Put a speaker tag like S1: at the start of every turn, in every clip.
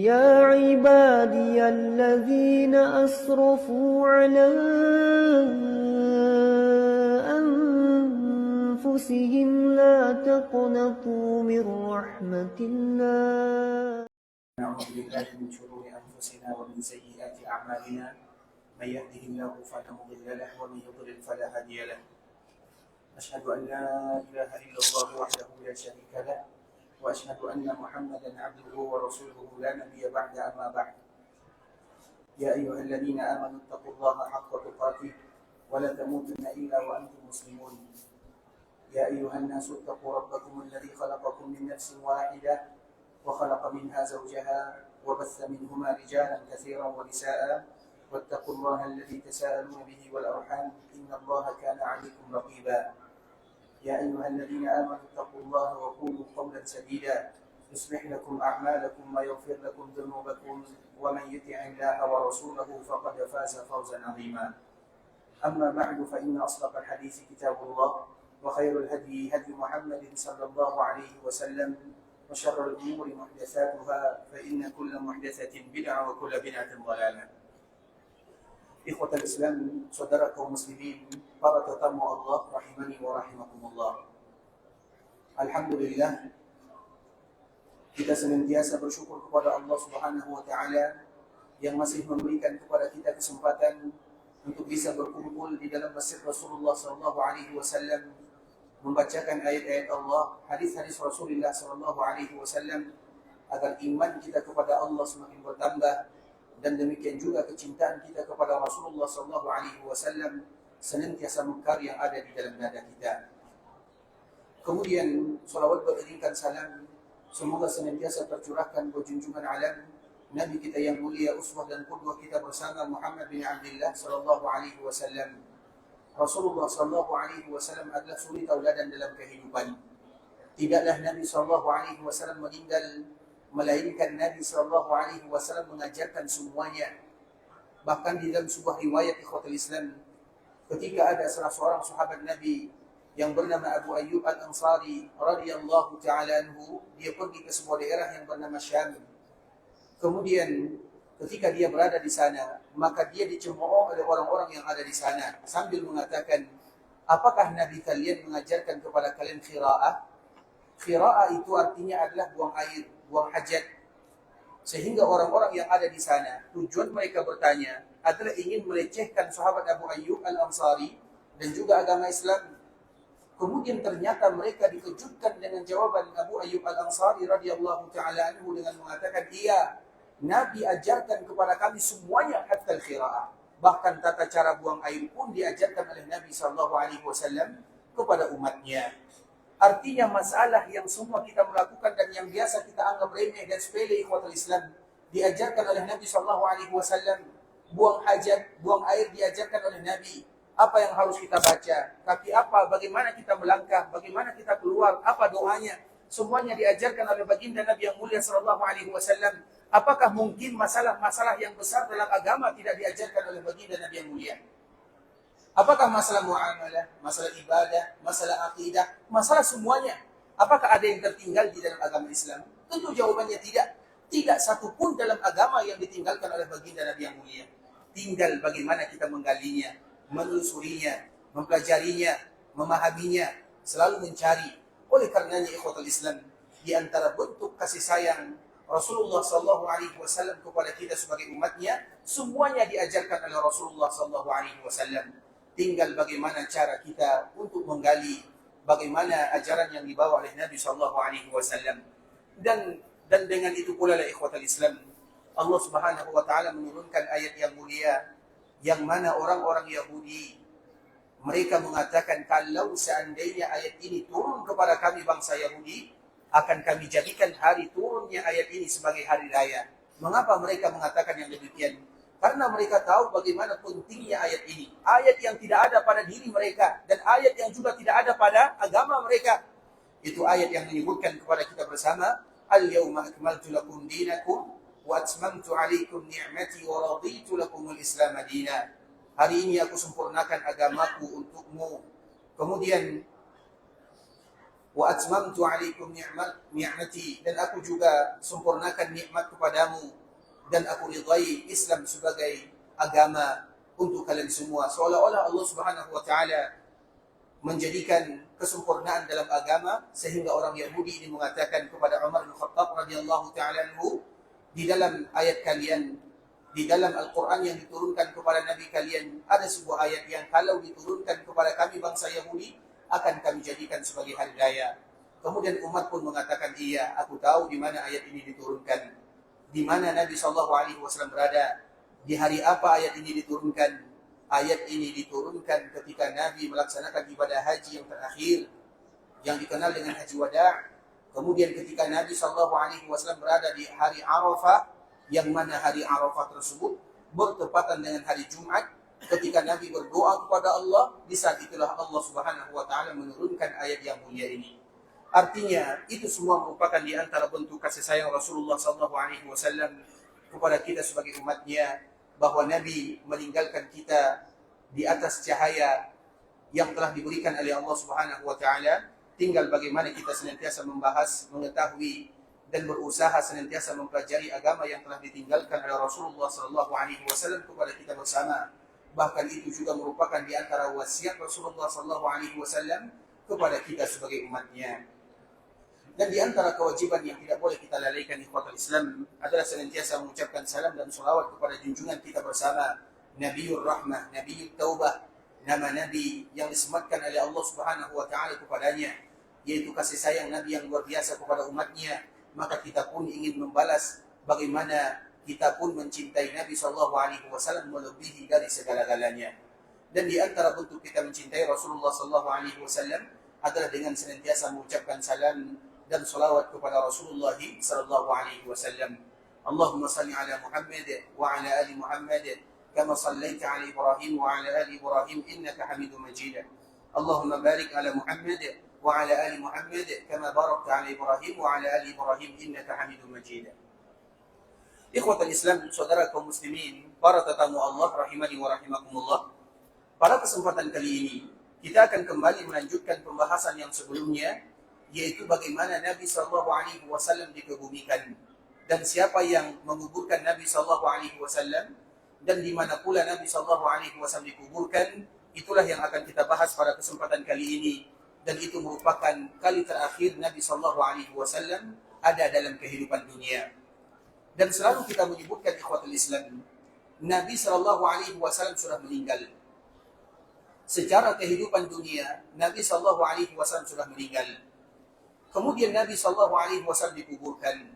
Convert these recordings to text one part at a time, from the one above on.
S1: يا عبادي الذين أسرفوا على أنفسهم لا تقنطوا من رحمة الله.
S2: نعوذ بالله من شرور أنفسنا ومن سيئات أعمالنا، من يهده الله فلا مضل له ومن يضلل فلا هادي له. أشهد أن لا إله إلا الله وحده لا شريك له، وأشهد أن محمدا عبده ورسوله لا نبي بعد، أما بعد. يا أيها الذين آمنوا اتقوا الله حق تقاته ولا تموتن إلا وأنتم مسلمون. يا أيها الناس اتقوا ربكم الذي خلقكم من نفس واحدة وخلق منها زوجها وبث منهما رجالا كثيرا ونساء، واتقوا الله الذي تساءلون به والأرحام إن الله كان عليكم رقيبا. يا أيها الذين آمنوا اتقوا الله وقولوا قولا سديدا يصلح لكم أعمالكم ويغفر لكم ذنوبكم، ومن يطع الله ورسوله فقد فاز فوزا عظيما. أما بعد، فإن أصدق الحديث كتاب الله، وخير الهدي هدي محمد صلى الله عليه وسلم، وشر الأمور محدثاتها، فإن كل محدثة بدعة وكل بدعة ضلالة. Ikhwatal Islam, saudara kaum muslimin, para tetamu Allah rahimani wa rahimakumullah. Alhamdulillah, kita senantiasa bersyukur kepada Allah Subhanahu wa taala yang masih memberikan kepada kita kesempatan untuk bisa berkumpul di dalam masjid Rasulullah sallallahu alaihi wasallam, membacakan ayat-ayat Allah, hadis-hadis Rasulullah sallallahu alaihi wasallam, agar iman kita kepada Allah semakin bertambah, dan demikian juga kecintaan kita kepada Rasulullah sallallahu alaihi wasallam senantiasa mekar yang ada di dalam dada kita. Kemudian salawat beriringkan salam semoga senantiasa tercurahkan ke junjungan alam Nabi kita yang mulia, uswah dan qudwah kita bersama, Muhammad bin Abdullah sallallahu alaihi wasallam. Rasulullah sallallahu alaihi wasallam adalah suri tauladan dalam kehidupan. Tidaklah Nabi sallallahu alaihi wasallam meninggal melainkan Nabi sallallahu alaihi wasallam mengajarkan semuanya. Bahkan di dalam sebuah riwayat ikhwatul Islam, ketika ada salah seorang sahabat Nabi yang bernama Abu Ayyub Al-Ansari radhiyallahu taala anhu, dia pergi ke sebuah daerah yang bernama Syam. Kemudian ketika dia berada di sana, maka dia dicemooh oleh orang-orang yang ada di sana sambil mengatakan, "Apakah Nabi kalian mengajarkan kepada kalian qiraah?" Qiraah itu artinya adalah buang air, buang hajat. Sehingga orang-orang yang ada di sana, tujuan mereka bertanya adalah ingin melecehkan sahabat Abu Ayyub Al-Ansari dan juga agama Islam. Kemudian ternyata mereka dikejutkan dengan jawaban Abu Ayyub Al-Ansari radhiyallahu taala anhu dengan mengatakan, "Iya, Nabi ajarkan kepada kami semuanya hatta al-qiraah." Bahkan tata cara buang air pun diajarkan oleh Nabi sallallahu alaihi wasallam kepada umatnya. Artinya masalah yang semua kita melakukan dan yang biasa kita anggap remeh dan sepele ikhwatul Islam diajarkan oleh Nabi sallallahu alaihi wasallam. Buang hajat, buang air diajarkan oleh Nabi. Apa yang harus kita baca, kaki apa, bagaimana kita melangkah, bagaimana kita keluar, apa doanya, semuanya diajarkan oleh baginda Nabi yang mulia sallallahu alaihi wasallam. Apakah mungkin masalah-masalah yang besar dalam agama tidak diajarkan oleh baginda Nabi yang mulia? Apakah masalah muamalah, masalah ibadah, masalah akidah, masalah semuanya? Apakah ada yang tertinggal di dalam agama Islam? Tentu jawabannya tidak. Tidak satu pun dalam agama yang ditinggalkan oleh baginda Nabi yang mulia. Tinggal bagaimana kita menggalinya, menelusurinya, mempelajarinya, memahaminya, selalu mencari. Oleh karenanya ikhwatul Islam, di antara bentuk kasih sayang Rasulullah sallallahu alaihi wasallam kepada kita sebagai umatnya, semuanya diajarkan oleh Rasulullah sallallahu alaihi wasallam. Tinggal bagaimana cara kita untuk menggali bagaimana ajaran yang dibawa oleh Nabi sallallahu alaihi wasallam. Dan dengan itu pula lah ikhwatul Islam, Allah Subhanahu wa taala menurunkan ayat yang mulia yang mana orang-orang Yahudi mereka mengatakan, kalau seandainya ayat ini turun kepada kami bangsa Yahudi, akan kami jadikan hari turunnya ayat ini sebagai hari raya. Mengapa mereka mengatakan yang demikian? Karena mereka tahu bagaimana pentingnya ayat ini. Ayat yang tidak ada pada diri mereka, dan ayat yang juga tidak ada pada agama mereka. Itu ayat yang menyebutkan kepada kita bersama, "Al-yawma akmaltu lakum dinakum wa atmamtu alaikum ni'mati wa raditu lakumul Islam madina." Hari ini aku sempurnakan agamaku untukmu. Kemudian Wa atmamtu 'alaikum ni'mati, dan aku juga sempurnakan nikmat kepadamu, dan aku ridai Islam sebagai agama untuk kalian semua. Seolah-olah Allah Subhanahu wa taala menjadikan kesempurnaan dalam agama, sehingga orang Yahudi ini mengatakan kepada Umar bin Khattab radhiyallahu taala anhu, di dalam ayat kalian, di dalam Al-Quran yang diturunkan kepada Nabi kalian, ada sebuah ayat yang kalau diturunkan kepada kami bangsa Yahudi, akan kami jadikan sebagai hari raya. Kemudian umat pun mengatakan, iya, aku tahu di mana ayat ini diturunkan, di mana Nabi SAW berada, di hari apa ayat ini diturunkan. Ayat ini diturunkan ketika Nabi melaksanakan ibadah haji yang terakhir, yang dikenal dengan Haji Wada'. Kemudian ketika Nabi SAW berada di hari Arafah, yang mana hari Arafah tersebut bertepatan dengan hari Jumat, ketika Nabi berdoa kepada Allah, di saat itulah Allah Subhanahu wa taala menurunkan ayat yang mulia ini. Artinya, itu semua merupakan di antara bentuk kasih sayang Rasulullah SAW kepada kita sebagai umatnya, bahwa Nabi meninggalkan kita di atas cahaya yang telah diberikan oleh Allah Subhanahu wa taala. Tinggal bagaimana kita senantiasa membahas, mengetahui, dan berusaha senantiasa mempelajari agama yang telah ditinggalkan oleh Rasulullah SAW kepada kita bersama. Bahkan itu juga merupakan di antara wasiat Rasulullah SAW kepada kita sebagai umatnya. Dan di antara kewajiban yang tidak boleh kita lalaikan ikhwatul Islam adalah senantiasa mengucapkan salam dan salawat kepada junjungan kita bersama, Nabiur Rahmah, Nabiut Taubah, nama Nabi yang disematkan oleh Allah Subhanahu wa taala kepadanya, yaitu kasih sayang Nabi yang luar biasa kepada umatnya. Maka kita pun ingin membalas bagaimana kita pun mencintai Nabi SAW melebihi dari segala-galanya. Dan di antara bentuk kita mencintai Rasulullah SAW adalah dengan senantiasa mengucapkan salam dan salawat kepada Rasulullah SAW. Allahumma salli ala Muhammad wa ala ali Muhammad kama sallaita ala Ibrahim wa ala ali Ibrahim innaka Hamidum Majid. Allahumma barik ala Muhammad wa ala ali Muhammad kama barakta ala Ibrahim wa ala ali Ibrahim innaka Hamidum Majid. Ikhwatul Islam, saudara kaum muslimin, para tetamu Allah rahimani wa rahimakumullah. Pada kesempatan kali ini kita akan kembali melanjutkan pembahasan yang sebelumnya, yaitu bagaimana Nabi SAW dikebumikan, dan siapa yang menguburkan Nabi SAW, dan di mana pula Nabi SAW dikuburkan. Itulah yang akan kita bahas pada kesempatan kali ini, dan itu merupakan kali terakhir Nabi SAW ada dalam kehidupan dunia. Dan selalu kita menyebutkan ikhwatul Islam, Nabi SAW sudah meninggal. Secara kehidupan dunia, Nabi SAW sudah meninggal. Kemudian Nabi SAW dikuburkan.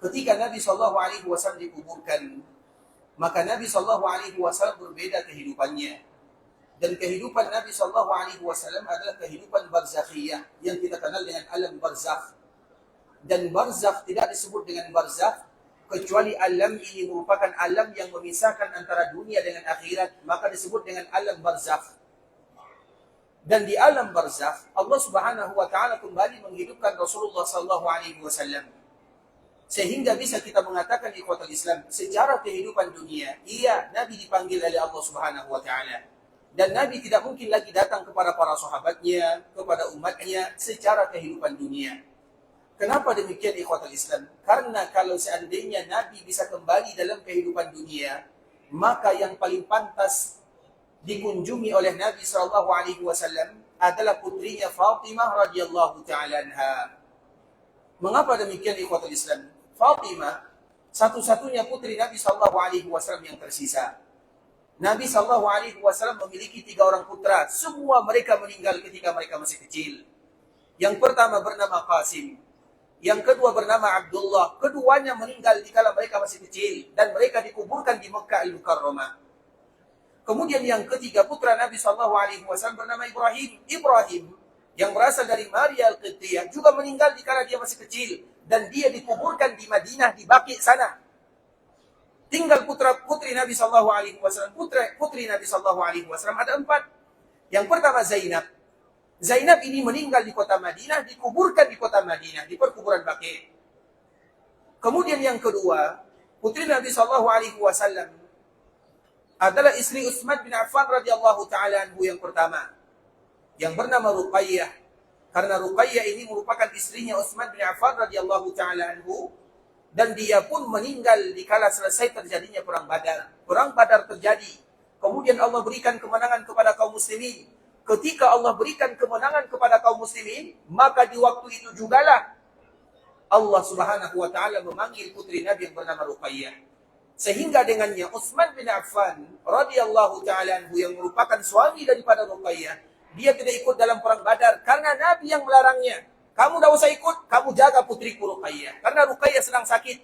S2: Ketika Nabi SAW dikuburkan, maka Nabi SAW berbeda kehidupannya. Dan kehidupan Nabi SAW adalah kehidupan barzakhiyah, yang kita kenal dengan alam barzakh. Dan barzakh tidak disebut dengan barzakh kecuali alam ini merupakan alam yang memisahkan antara dunia dengan akhirat, maka disebut dengan alam barzakh. Dan di alam barzakh, Allah Subhanahu wa taala kembali menghidupkan Rasulullah SAW. Sehingga bisa kita mengatakan ikhwatul Islam, secara kehidupan dunia, iya, Nabi dipanggil oleh Allah Subhanahu wa taala. Dan Nabi tidak mungkin lagi datang kepada para sahabatnya, kepada umatnya secara kehidupan dunia. Kenapa demikian ikhwatul Islam? Karena kalau seandainya Nabi bisa kembali dalam kehidupan dunia, maka yang paling pantas dikunjungi oleh Nabi SAW adalah putrinya Fatimah radhiyallahu taala anha. Mengapa demikian ikhwatul Islam? Fatimah satu-satunya putri Nabi SAW yang tersisa. Nabi SAW memiliki 3 orang putra. Semua mereka meninggal ketika mereka masih kecil. Yang pertama bernama Qasim, yang kedua bernama Abdullah. Keduanya meninggal dikala mereka masih kecil, dan mereka dikuburkan di Mekkah Al-Mukarramah. Kemudian yang ketiga putra Nabi SAW bernama Ibrahim. Ibrahim yang berasal dari Maria Al-Qibtiyah juga meninggal dikala dia masih kecil, dan dia dikuburkan di Madinah, di Baqi sana. Tinggal putra-putri Nabi SAW. Putri Nabi SAW ada 4. Yang pertama Zainab. Zainab ini meninggal di kota Madinah, dikuburkan di kota Madinah, di perkuburan Baqi. Kemudian yang kedua, putri Nabi SAW adalah istri Utsman bin Affan radhiyallahu taala anhu yang pertama, yang bernama Ruqayyah. Karena Ruqayyah ini merupakan istrinya Utsman bin Affan radhiyallahu taala anhu, dan dia pun meninggal dikala selesai terjadinya perang Badar. Perang Badar terjadi. Kemudian Allah berikan kemenangan kepada kaum muslimin. Ketika Allah berikan kemenangan kepada kaum muslimin, maka di waktu itu jugalah Allah Subhanahu wa taala memanggil putri Nabi yang bernama Ruqayyah. Sehingga dengannya Utsman bin Affan radhiyallahu taala anhu yang merupakan suami daripada Ruqayyah, dia tidak ikut dalam perang Badar karena Nabi yang melarangnya. Kamu tidak usah ikut, kamu jaga putriku Ruqayyah. Karena Ruqayyah sedang sakit.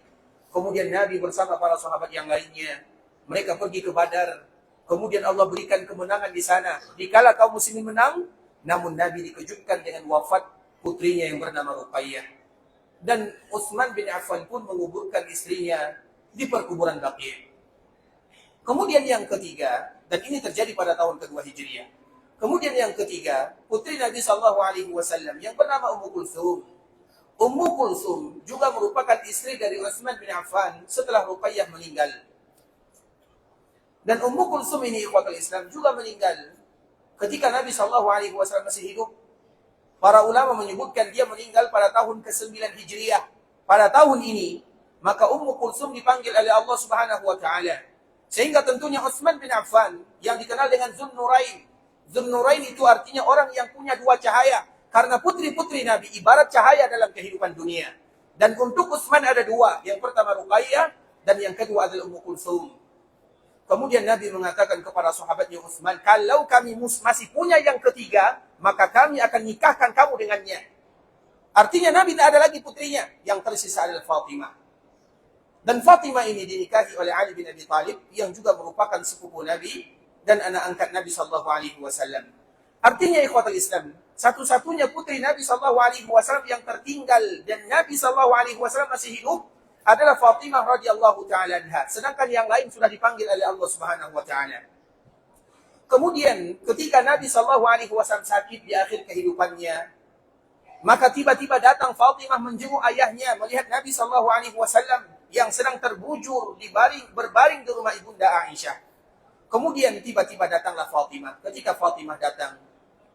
S2: Kemudian Nabi bersama para sahabat yang lainnya, mereka pergi ke Badar. Kemudian Allah berikan kemenangan di sana. Dikala kaum muslimin menang, namun Nabi dikejutkan dengan wafat putrinya yang bernama Ruqayyah. Dan Utsman bin Affan pun menguburkan istrinya di perkuburan Baqi'. Kemudian yang ketiga, dan ini terjadi pada tahun kedua Hijriah. Kemudian yang ketiga, putri Nabi SAW yang bernama Ummu Kulthum. Ummu Kulthum juga merupakan istri dari Utsman bin Affan setelah Ruqayyah meninggal. Dan Ummu Kulthum ini ikhwatul Islam juga meninggal ketika Nabi SAW masih hidup. Para ulama menyebutkan dia meninggal pada tahun ke-9 Hijriah. Pada tahun ini, maka Ummu Kulthum dipanggil oleh Allah Subhanahu wa taala. Sehingga tentunya Utsman bin Affan yang dikenal dengan Zunnurain. Zunnurain itu artinya orang yang punya dua cahaya. Karena putri-putri Nabi ibarat cahaya dalam kehidupan dunia. Dan untuk Utsman ada dua. Yang pertama Ruqayyah dan yang kedua adalah Ummu Kulthum. Kemudian Nabi mengatakan kepada sahabatnya Utsman, kalau kami masih punya yang ketiga, maka kami akan nikahkan kamu dengannya. Artinya Nabi tidak ada lagi putrinya. Yang tersisa adalah Fatimah. Dan Fatimah ini dinikahi oleh Ali bin Abi Thalib yang juga merupakan sepupu Nabi dan anak angkat Nabi SAW. Artinya ikhwatul Islam, satu-satunya putri Nabi SAW yang tertinggal dan Nabi SAW masih hidup adalah Fatimah radhiyallahu taala anha. Sedangkan yang lain sudah dipanggil oleh Allah Subhanahu wa taala. Kemudian ketika Nabi SAW sakit di akhir kehidupannya, maka tiba-tiba datang Fatimah menjenguk ayahnya melihat Nabi SAW yang sedang terbujur berbaring di rumah ibunda Aisyah. Kemudian tiba-tiba datanglah Fatimah. Ketika Fatimah datang,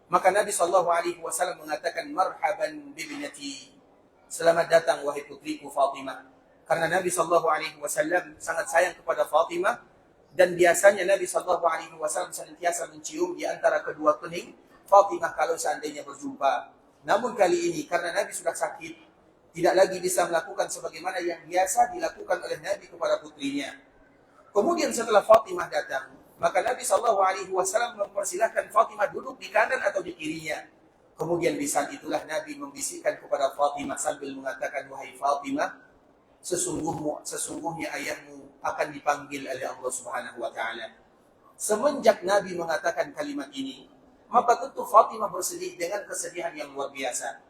S2: maka Nabi SAW mengatakan, marhaban bibnati. Selamat datang wahai putriku Fatimah. Karena Nabi SAW sangat sayang kepada Fatimah. Dan biasanya Nabi SAW senantiasa mencium di antara kedua kening Fatimah kalau seandainya berjumpa. Namun kali ini karena Nabi sudah sakit, tidak lagi bisa melakukan sebagaimana yang biasa dilakukan oleh Nabi kepada putrinya. Kemudian setelah Fatimah datang, maka Nabi SAW mempersilahkan Fatimah duduk di kanan atau di kirinya. Kemudian di saat itulah Nabi membisikkan kepada Fatimah sambil mengatakan, wahai Fatimah, sesungguhnya ayahmu akan dipanggil oleh Allah Subhanahu wa taala. Semenjak Nabi mengatakan kalimat ini, maka tentu Fatimah bersedih dengan kesedihan yang luar biasa.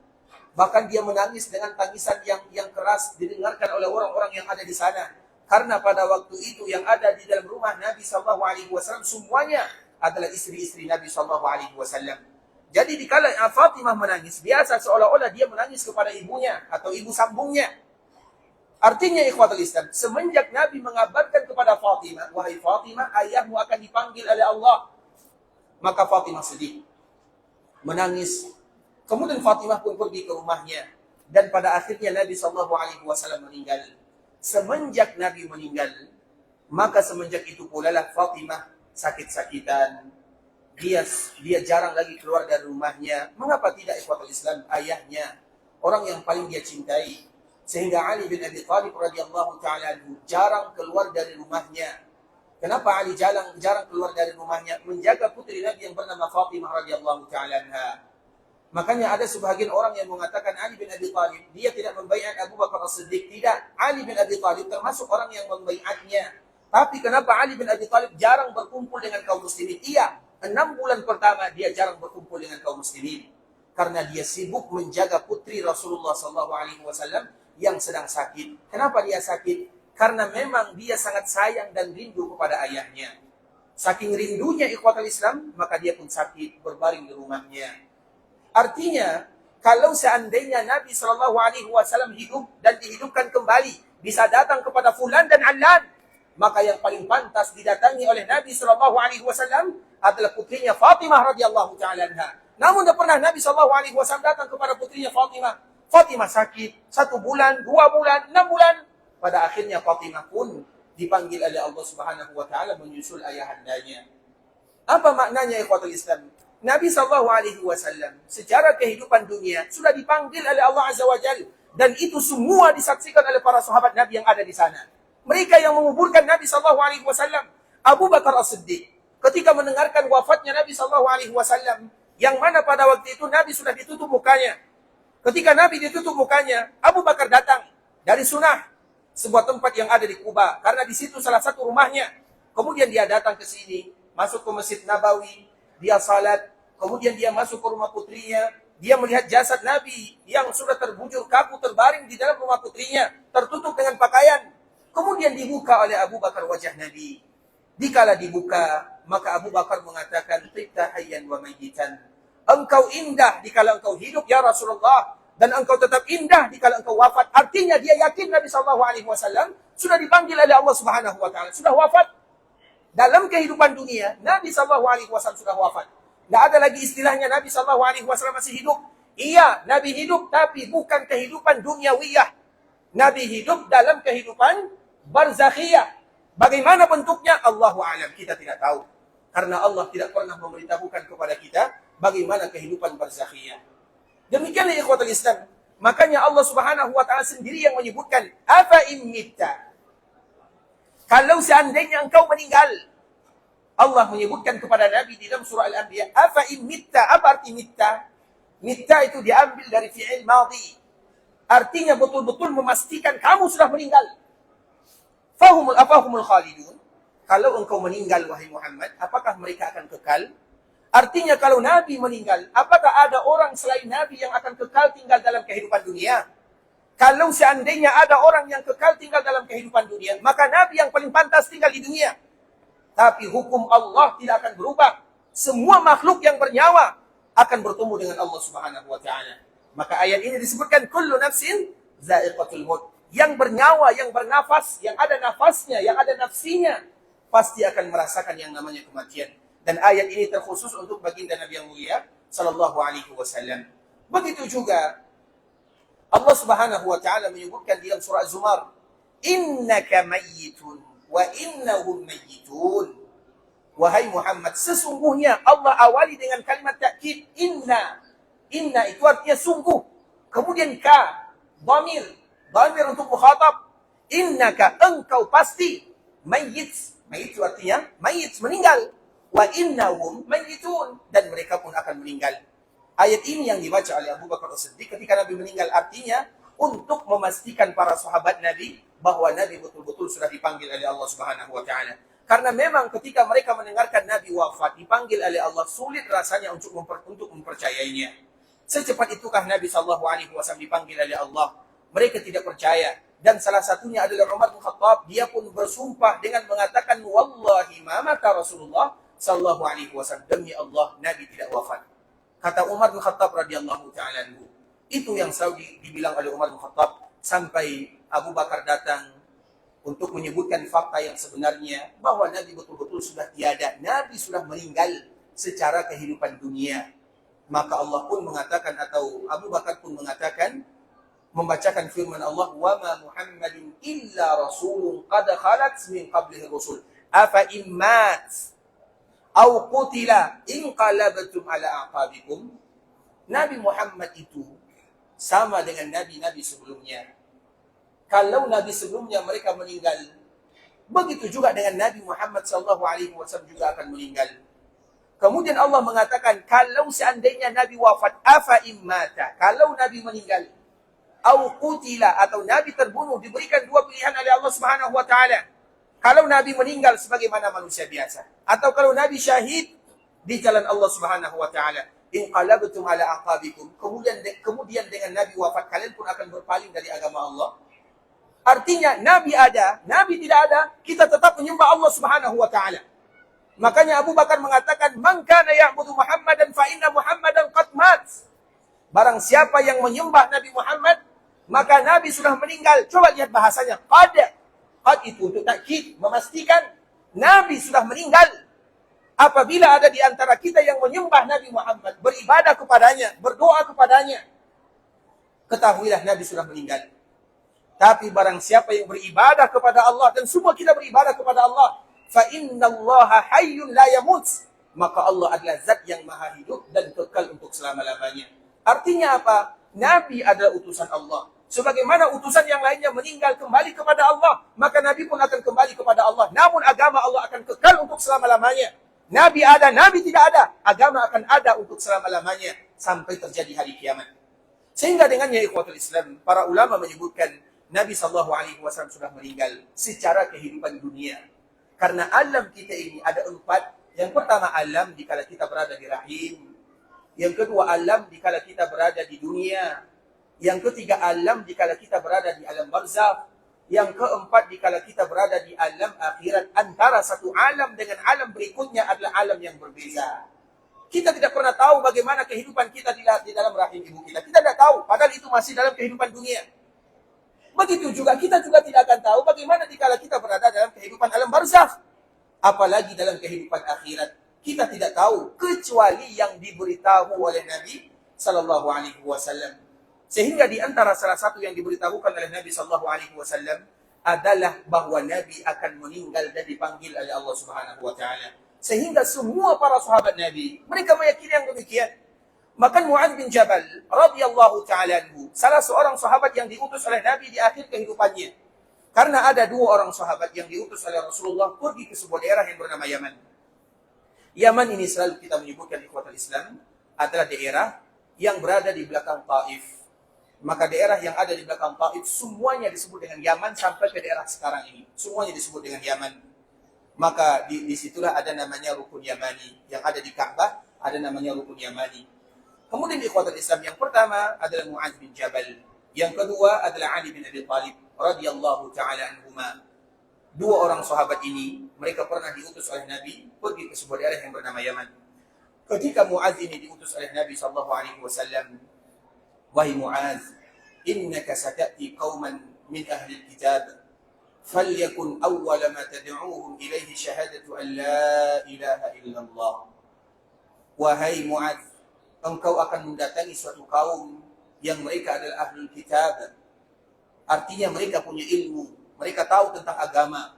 S2: Bahkan dia menangis dengan tangisan yang keras didengarkan oleh orang-orang yang ada di sana. Karena pada waktu itu yang ada di dalam rumah Nabi SAW semuanya adalah istri-istri Nabi SAW. Jadi dikala Fatimah menangis, biasa seolah-olah dia menangis kepada ibunya atau ibu sambungnya. Artinya ikhwatul Islam, semenjak Nabi mengabarkan kepada Fatimah, wahai Fatimah, ayahmu akan dipanggil oleh Allah. Maka Fatimah sedih, menangis. Kemudian Fatimah pun pergi ke rumahnya. Dan pada akhirnya Nabi SAW meninggal. Semenjak Nabi meninggal, maka semenjak itu pula lah Fatimah sakit-sakitan. Dia jarang lagi keluar dari rumahnya. Mengapa tidak ikhwatul Islam? Ayahnya, orang yang paling dia cintai. Sehingga Ali bin Abi Thalib radhiyallahu ta'ala anhu jarang keluar dari rumahnya. Kenapa Ali jarang keluar dari rumahnya? Menjaga putri Nabi yang bernama Fatimah radhiyallahu ta'ala anha. Makanya ada sebagian orang yang mengatakan Ali bin Abi Thalib, dia tidak membaiat Abu Bakar As-Siddiq. Tidak, Ali bin Abi Thalib termasuk orang yang membaiatnya. Tapi kenapa Ali bin Abi Thalib jarang berkumpul dengan kaum muslimin? Iya, 6 bulan pertama dia jarang berkumpul dengan kaum muslimin. Karena dia sibuk menjaga putri Rasulullah SAW yang sedang sakit. Kenapa dia sakit? Karena memang dia sangat sayang dan rindu kepada ayahnya. Saking rindunya ikhwatul Islam, maka dia pun sakit berbaring di rumahnya. Artinya, kalau seandainya Nabi SAW hidup dan dihidupkan kembali, bisa datang kepada fulan dan alan. maka yang paling pantas didatangi oleh Nabi SAW adalah putrinya Fatimah radhiyallahu taala anha. Namun tidak pernah Nabi SAW datang kepada putrinya Fatimah. Fatimah sakit 1 bulan, 2 bulan, 6 bulan. Pada akhirnya Fatimah pun dipanggil oleh Allah Subhanahu wa taala menyusul ayahandanya. Apa maknanya ikhwatul Islam? Nabi SAW secara kehidupan dunia sudah dipanggil oleh Allah Azza wa Jalla, dan itu semua disaksikan oleh para sahabat Nabi yang ada di sana. Mereka yang menguburkan Nabi SAW, Abu Bakar As-Siddiq, ketika mendengarkan wafatnya Nabi SAW, yang mana pada waktu itu Nabi sudah ditutup mukanya. Ketika Nabi ditutup mukanya, Abu Bakar datang dari Sunah, sebuah tempat yang ada di Kuba, karena di situ salah satu rumahnya. Kemudian dia datang ke sini, masuk ke Masjid Nabawi, dia salat, kemudian dia masuk ke rumah putrinya, dia melihat jasad Nabi yang sudah terbujur kaku terbaring di dalam rumah putrinya, tertutup dengan pakaian. Kemudian dibuka oleh Abu Bakar wajah Nabi. Dikala dibuka, maka Abu Bakar mengatakan, "Tibta hayyan wa mayyitan." Engkau indah dikala engkau hidup ya Rasulullah, dan engkau tetap indah dikala engkau wafat. Artinya dia yakin Nabi SAW sudah dipanggil oleh Allah Subhanahu wa taala, sudah wafat. Dalam kehidupan dunia, Nabi SAW sudah wafat. Tidak ada lagi istilahnya Nabi SAW masih hidup. Iya, Nabi hidup, tapi bukan kehidupan duniawiyah. Nabi hidup dalam kehidupan barzakhiyah. Bagaimana bentuknya? Allahu a'lam, kita tidak tahu. Karena Allah tidak pernah memberitahukan kepada kita bagaimana kehidupan barzakhiyah. Demikianlah ikhwatul Islam. Makanya Allah Subhanahu wa taala sendiri yang menyebutkan, "Afa immitta." Kalau seandainya engkau meninggal. Allah menyebutkan kepada Nabi di dalam surah Al-Anbiya, "Afa immitta." Apa arti mitta? Mitta itu diambil dari fi'il madhi. Artinya betul-betul memastikan kamu sudah meninggal. Afahumul khalidun. Kalau engkau meninggal, wahai Muhammad, apakah mereka akan kekal? Artinya kalau Nabi meninggal, apakah ada orang selain Nabi yang akan kekal tinggal dalam kehidupan dunia? Kalau seandainya ada orang yang kekal tinggal dalam kehidupan dunia, maka Nabi yang paling pantas tinggal di dunia. Tapi hukum Allah tidak akan berubah. Semua makhluk yang bernyawa akan bertemu dengan Allah Subhanahu wa taala. Maka ayat ini disebutkan kullu nafsin za'iqatul maut. Yang bernyawa, yang bernafas, yang ada nafasnya, yang ada nafsinya, pasti akan merasakan yang namanya kematian. Dan ayat ini terkhusus untuk baginda Nabi yang mulia sallallahu alaihi wasallam. Begitu juga Allah Subhanahu wa taala menyebutkan di dalam surah Az-Zumar, "Innaka mayyitun wa innahum mayyitun." Wahai Muhammad, sesungguhnya Allah awali dengan kalimat takkid, inna. Inna itu artinya sungguh. Kemudian ka, dhamir untuk mukhatab. Innaka, engkau pasti mayyit. Mayyit itu artinya mayyit, meninggal. Wa innahum mayyitun, dan mereka pun akan meninggal. Ayat ini yang dibaca oleh Abu Bakar As-Siddiq ketika Nabi meninggal, artinya untuk memastikan para sahabat Nabi bahwa Nabi betul-betul sudah dipanggil oleh Allah Subhanahu wa taala. Karena memang ketika mereka mendengarkan Nabi wafat, dipanggil oleh Allah, sulit rasanya untuk mempercayainya. Secepat itukah Nabi SAW dipanggil oleh Allah? Mereka tidak percaya. Dan salah satunya adalah Umar bin Khattab. Dia pun bersumpah dengan mengatakan, "Wallahi ma mata Rasulullah sallallahu alaihi wasallam." Demi Allah, Nabi tidak wafat. Kata Umar bin Khattab radhiyallahu ta'ala anhu. Itu yang selalu dibilang oleh Umar bin Khattab sampai Abu Bakar datang untuk menyebutkan fakta yang sebenarnya bahwa Nabi betul-betul sudah tiada. Nabi sudah meninggal secara kehidupan dunia. Maka Allah pun mengatakan, atau Abu Bakar pun mengatakan, membacakan firman Allah, "Wa ma Muhammadun illa rasulun qad khalat min qablihi rusul. Afa immat au qutila inqalabtum ala aqabikum." Nabi Muhammad itu sama dengan nabi-nabi sebelumnya. Kalau nabi sebelumnya mereka meninggal, begitu juga dengan Nabi Muhammad SAW juga akan meninggal. Kemudian Allah mengatakan, kalau seandainya Nabi wafat, afa immata, kalau Nabi meninggal, au qutila, atau Nabi terbunuh, diberikan dua pilihan oleh Allah Subhanahu wa taala. Kalau Nabi meninggal sebagaimana manusia biasa, atau kalau Nabi syahid di jalan Allah Subhanahu wa taala, inqalabtum ala aqabikum, kemudian dengan Nabi wafat kalian pun akan berpaling dari agama Allah. Artinya Nabi ada, Nabi tidak ada, kita tetap menyembah Allah Subhanahu wa taala. Makanya Abu Bakar mengatakan, "Man kana ya'budu Muhammadan fa inna Muhammadan qad mat." Barang siapa yang menyembah Nabi Muhammad, maka Nabi sudah meninggal. Coba lihat bahasanya, qad. Qad itu untuk takkid, memastikan Nabi sudah meninggal. Apabila ada di antara kita yang menyembah Nabi Muhammad, beribadah kepadanya, berdoa kepadanya, ketahuilah Nabi sudah meninggal. Tapi barang siapa yang beribadah kepada Allah, dan semua kita beribadah kepada Allah, fa innallaha hayyun la yamut, maka Allah adalah zat yang maha hidup dan kekal untuk selama-lamanya. Artinya apa? Nabi adalah utusan Allah. Sebagaimana utusan yang lainnya meninggal kembali kepada Allah, maka Nabi pun akan kembali kepada Allah. Namun agama Allah akan kekal untuk selama-lamanya. Nabi ada, Nabi tidak ada, agama akan ada untuk selama-lamanya sampai terjadi hari kiamat. Sehingga dengannya ikhwatul Islam, para ulama menyebutkan Nabi SAW sudah meninggal secara kehidupan dunia. Karena alam kita ini ada 4. Yang pertama alam dikala kita berada di rahim. Yang kedua alam dikala kita berada di dunia. Yang ketiga alam dikala kita berada di alam barzakh. Yang keempat dikala kita berada di alam akhirat. Antara satu alam dengan alam berikutnya adalah alam yang berbeza. Kita tidak pernah tahu bagaimana kehidupan kita di dalam rahim ibu kita. Kita tidak tahu, padahal itu masih dalam kehidupan dunia. Begitu juga kita juga tidak akan tahu bagaimana dikala kita berada dalam kehidupan alam barzakh. Apalagi dalam kehidupan akhirat. Kita tidak tahu kecuali yang diberitahu oleh Nabi SAW. Sehingga di antara salah satu yang diberitahukan oleh Nabi SAW adalah bahwa Nabi akan meninggal dan dipanggil oleh Allah Subhanahu Wa Taala. Sehingga semua para sahabat Nabi mereka meyakini yang demikian. Maka Mu'adz bin Jabal radhiyallahu taala anhu, salah seorang sahabat yang diutus oleh Nabi di akhir kehidupannya. Karena ada 2 orang sahabat yang diutus oleh Rasulullah pergi ke sebuah daerah yang bernama Yaman. Yaman ini selalu kita menyebutkan ikhwatul Islam adalah daerah yang berada di belakang Taif. Maka daerah yang ada di belakang Taif semuanya disebut dengan Yaman sampai ke daerah sekarang ini. Semuanya disebut dengan Yaman. Maka disitulah ada namanya Rukun Yamani. Yang ada di Ka'bah ada namanya Rukun Yamani. Kemudian ikhwatul Islam yang pertama adalah Mu'adz bin Jabal. Yang kedua adalah Ali bin Abi Thalib radhiyallahu taala anhuma. 2 orang sahabat ini mereka pernah diutus oleh Nabi pergi ke sebuah daerah yang bernama Yaman. Ketika Mu'adz ini diutus oleh Nabi sallallahu alaihi wasallam, wahai Mu'adz, innaka sata'ti qauman min ahli al-kitab, falyakun awwala ma tad'uuhum ilaihi syahadatu an la ilaha illallah. Wahai Mu'adz, engkau akan mendatangi suatu kaum yang mereka adalah ahli kitab. Artinya mereka punya ilmu, mereka tahu tentang agama.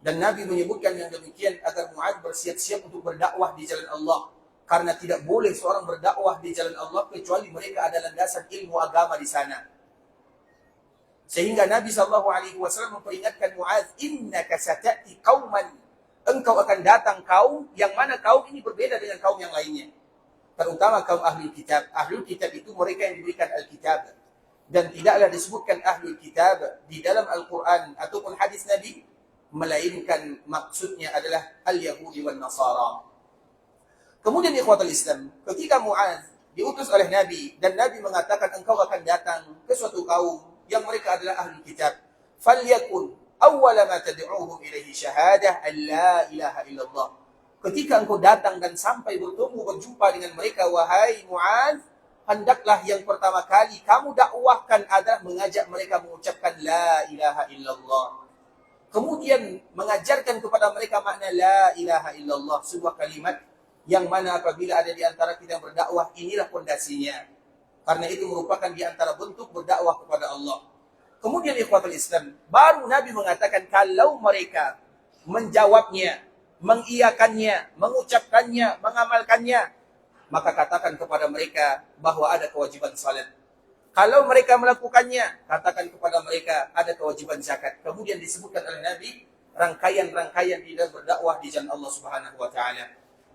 S2: Dan Nabi menyebutkan yang demikian agar Mu'adz bersiap-siap untuk berdakwah di jalan Allah. Karena tidak boleh seorang berdakwah di jalan Allah kecuali mereka ada landasan ilmu agama di sana. Sehingga Nabi SAW memperingatkan Mu'adz, innaka sata'ti qauman, engkau akan datang kaum yang mana kaum ini berbeda dengan kaum yang lainnya. Terutama kaum ahli kitab. Ahli kitab itu mereka yang diberikan Alkitab. Dan tidaklah disebutkan ahli kitab di dalam Al-Quran ataupun hadis Nabi, melainkan maksudnya adalah al-Yahudi wal Nasara. Kemudian ikhwatul Islam, ketika Mu'adz diutus oleh Nabi dan Nabi mengatakan engkau akan datang ke suatu kaum yang mereka adalah ahli kitab, falyakun awwala ma tad'uuhum ilaihi syahadah an la ilaha illallah. Ketika engkau datang dan sampai berjumpa dengan mereka, wahai Mu'adz, hendaklah yang pertama kali kamu dakwahkan adalah mengajak mereka mengucapkan la ilaha illallah. Kemudian mengajarkan kepada mereka makna la ilaha illallah, sebuah kalimat yang mana apabila ada di antara kita yang berdakwah, inilah pondasinya. Karena itu merupakan di antara bentuk berdakwah kepada Allah. Kemudian ikhwatul Islam, baru Nabi mengatakan kalau mereka menjawabnya, mengiyakannya, mengucapkannya, mengamalkannya, maka katakan kepada mereka bahwa ada kewajiban salat. Kalau mereka melakukannya, katakan kepada mereka ada kewajiban zakat. Kemudian disebutkan oleh Nabi rangkaian-rangkaian di dalam berdakwah di jalan Allah Subhanahu wa taala.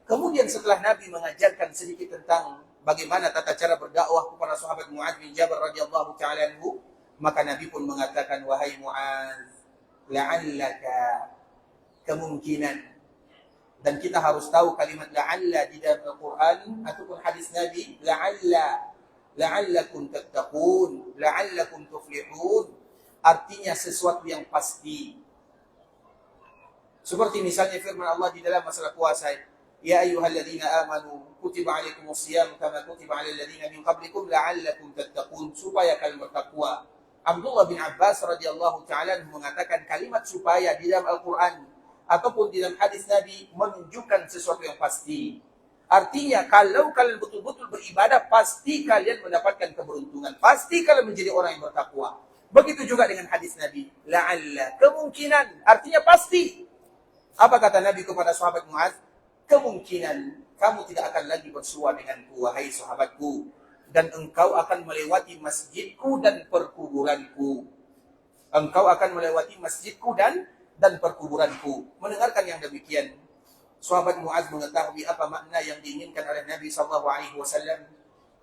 S2: Kemudian setelah Nabi mengajarkan sedikit tentang bagaimana tata cara berdakwah kepada sahabat Mu'adz bin Jabal radhiyallahu taala anhu, maka Nabi pun mengatakan, wahai Mu'adz, la'allaka, kemungkinan. Dan kita harus tahu kalimat la'alla di dalam Al-Quran ataupun hadis Nabi, la'allakum tattaqun, la'allakum tuflihun, artinya sesuatu yang pasti. Seperti misalnya firman Allah di dalam masalah puasa, ya ayyuhalladzina amanu kutiba alaikumus shiyam kama kutiba alal ladzina min qablikum la'allakum tattaqun, supaya kalian bertakwa. Abdullah bin Abbas radhiyallahu ta'ala mengatakan kalimat supaya di dalam Al-Quran ataupun di dalam hadis Nabi menunjukkan sesuatu yang pasti. Artinya kalau kalian betul-betul beribadah, pasti kalian mendapatkan keberuntungan. Pasti kalian menjadi orang yang bertakwa. Begitu juga dengan hadis Nabi. La'alla, kemungkinan. Artinya pasti. Apa kata Nabi kepada sahabat Muaz? Kemungkinan kamu tidak akan lagi bersua denganku, wahai sahabatku. Dan engkau akan melewati masjidku dan perkuburanku. Engkau akan melewati masjidku dan perkuburanku. Mendengarkan yang demikian, sahabat Muaz mengetahui apa makna yang diinginkan oleh Nabi SAW.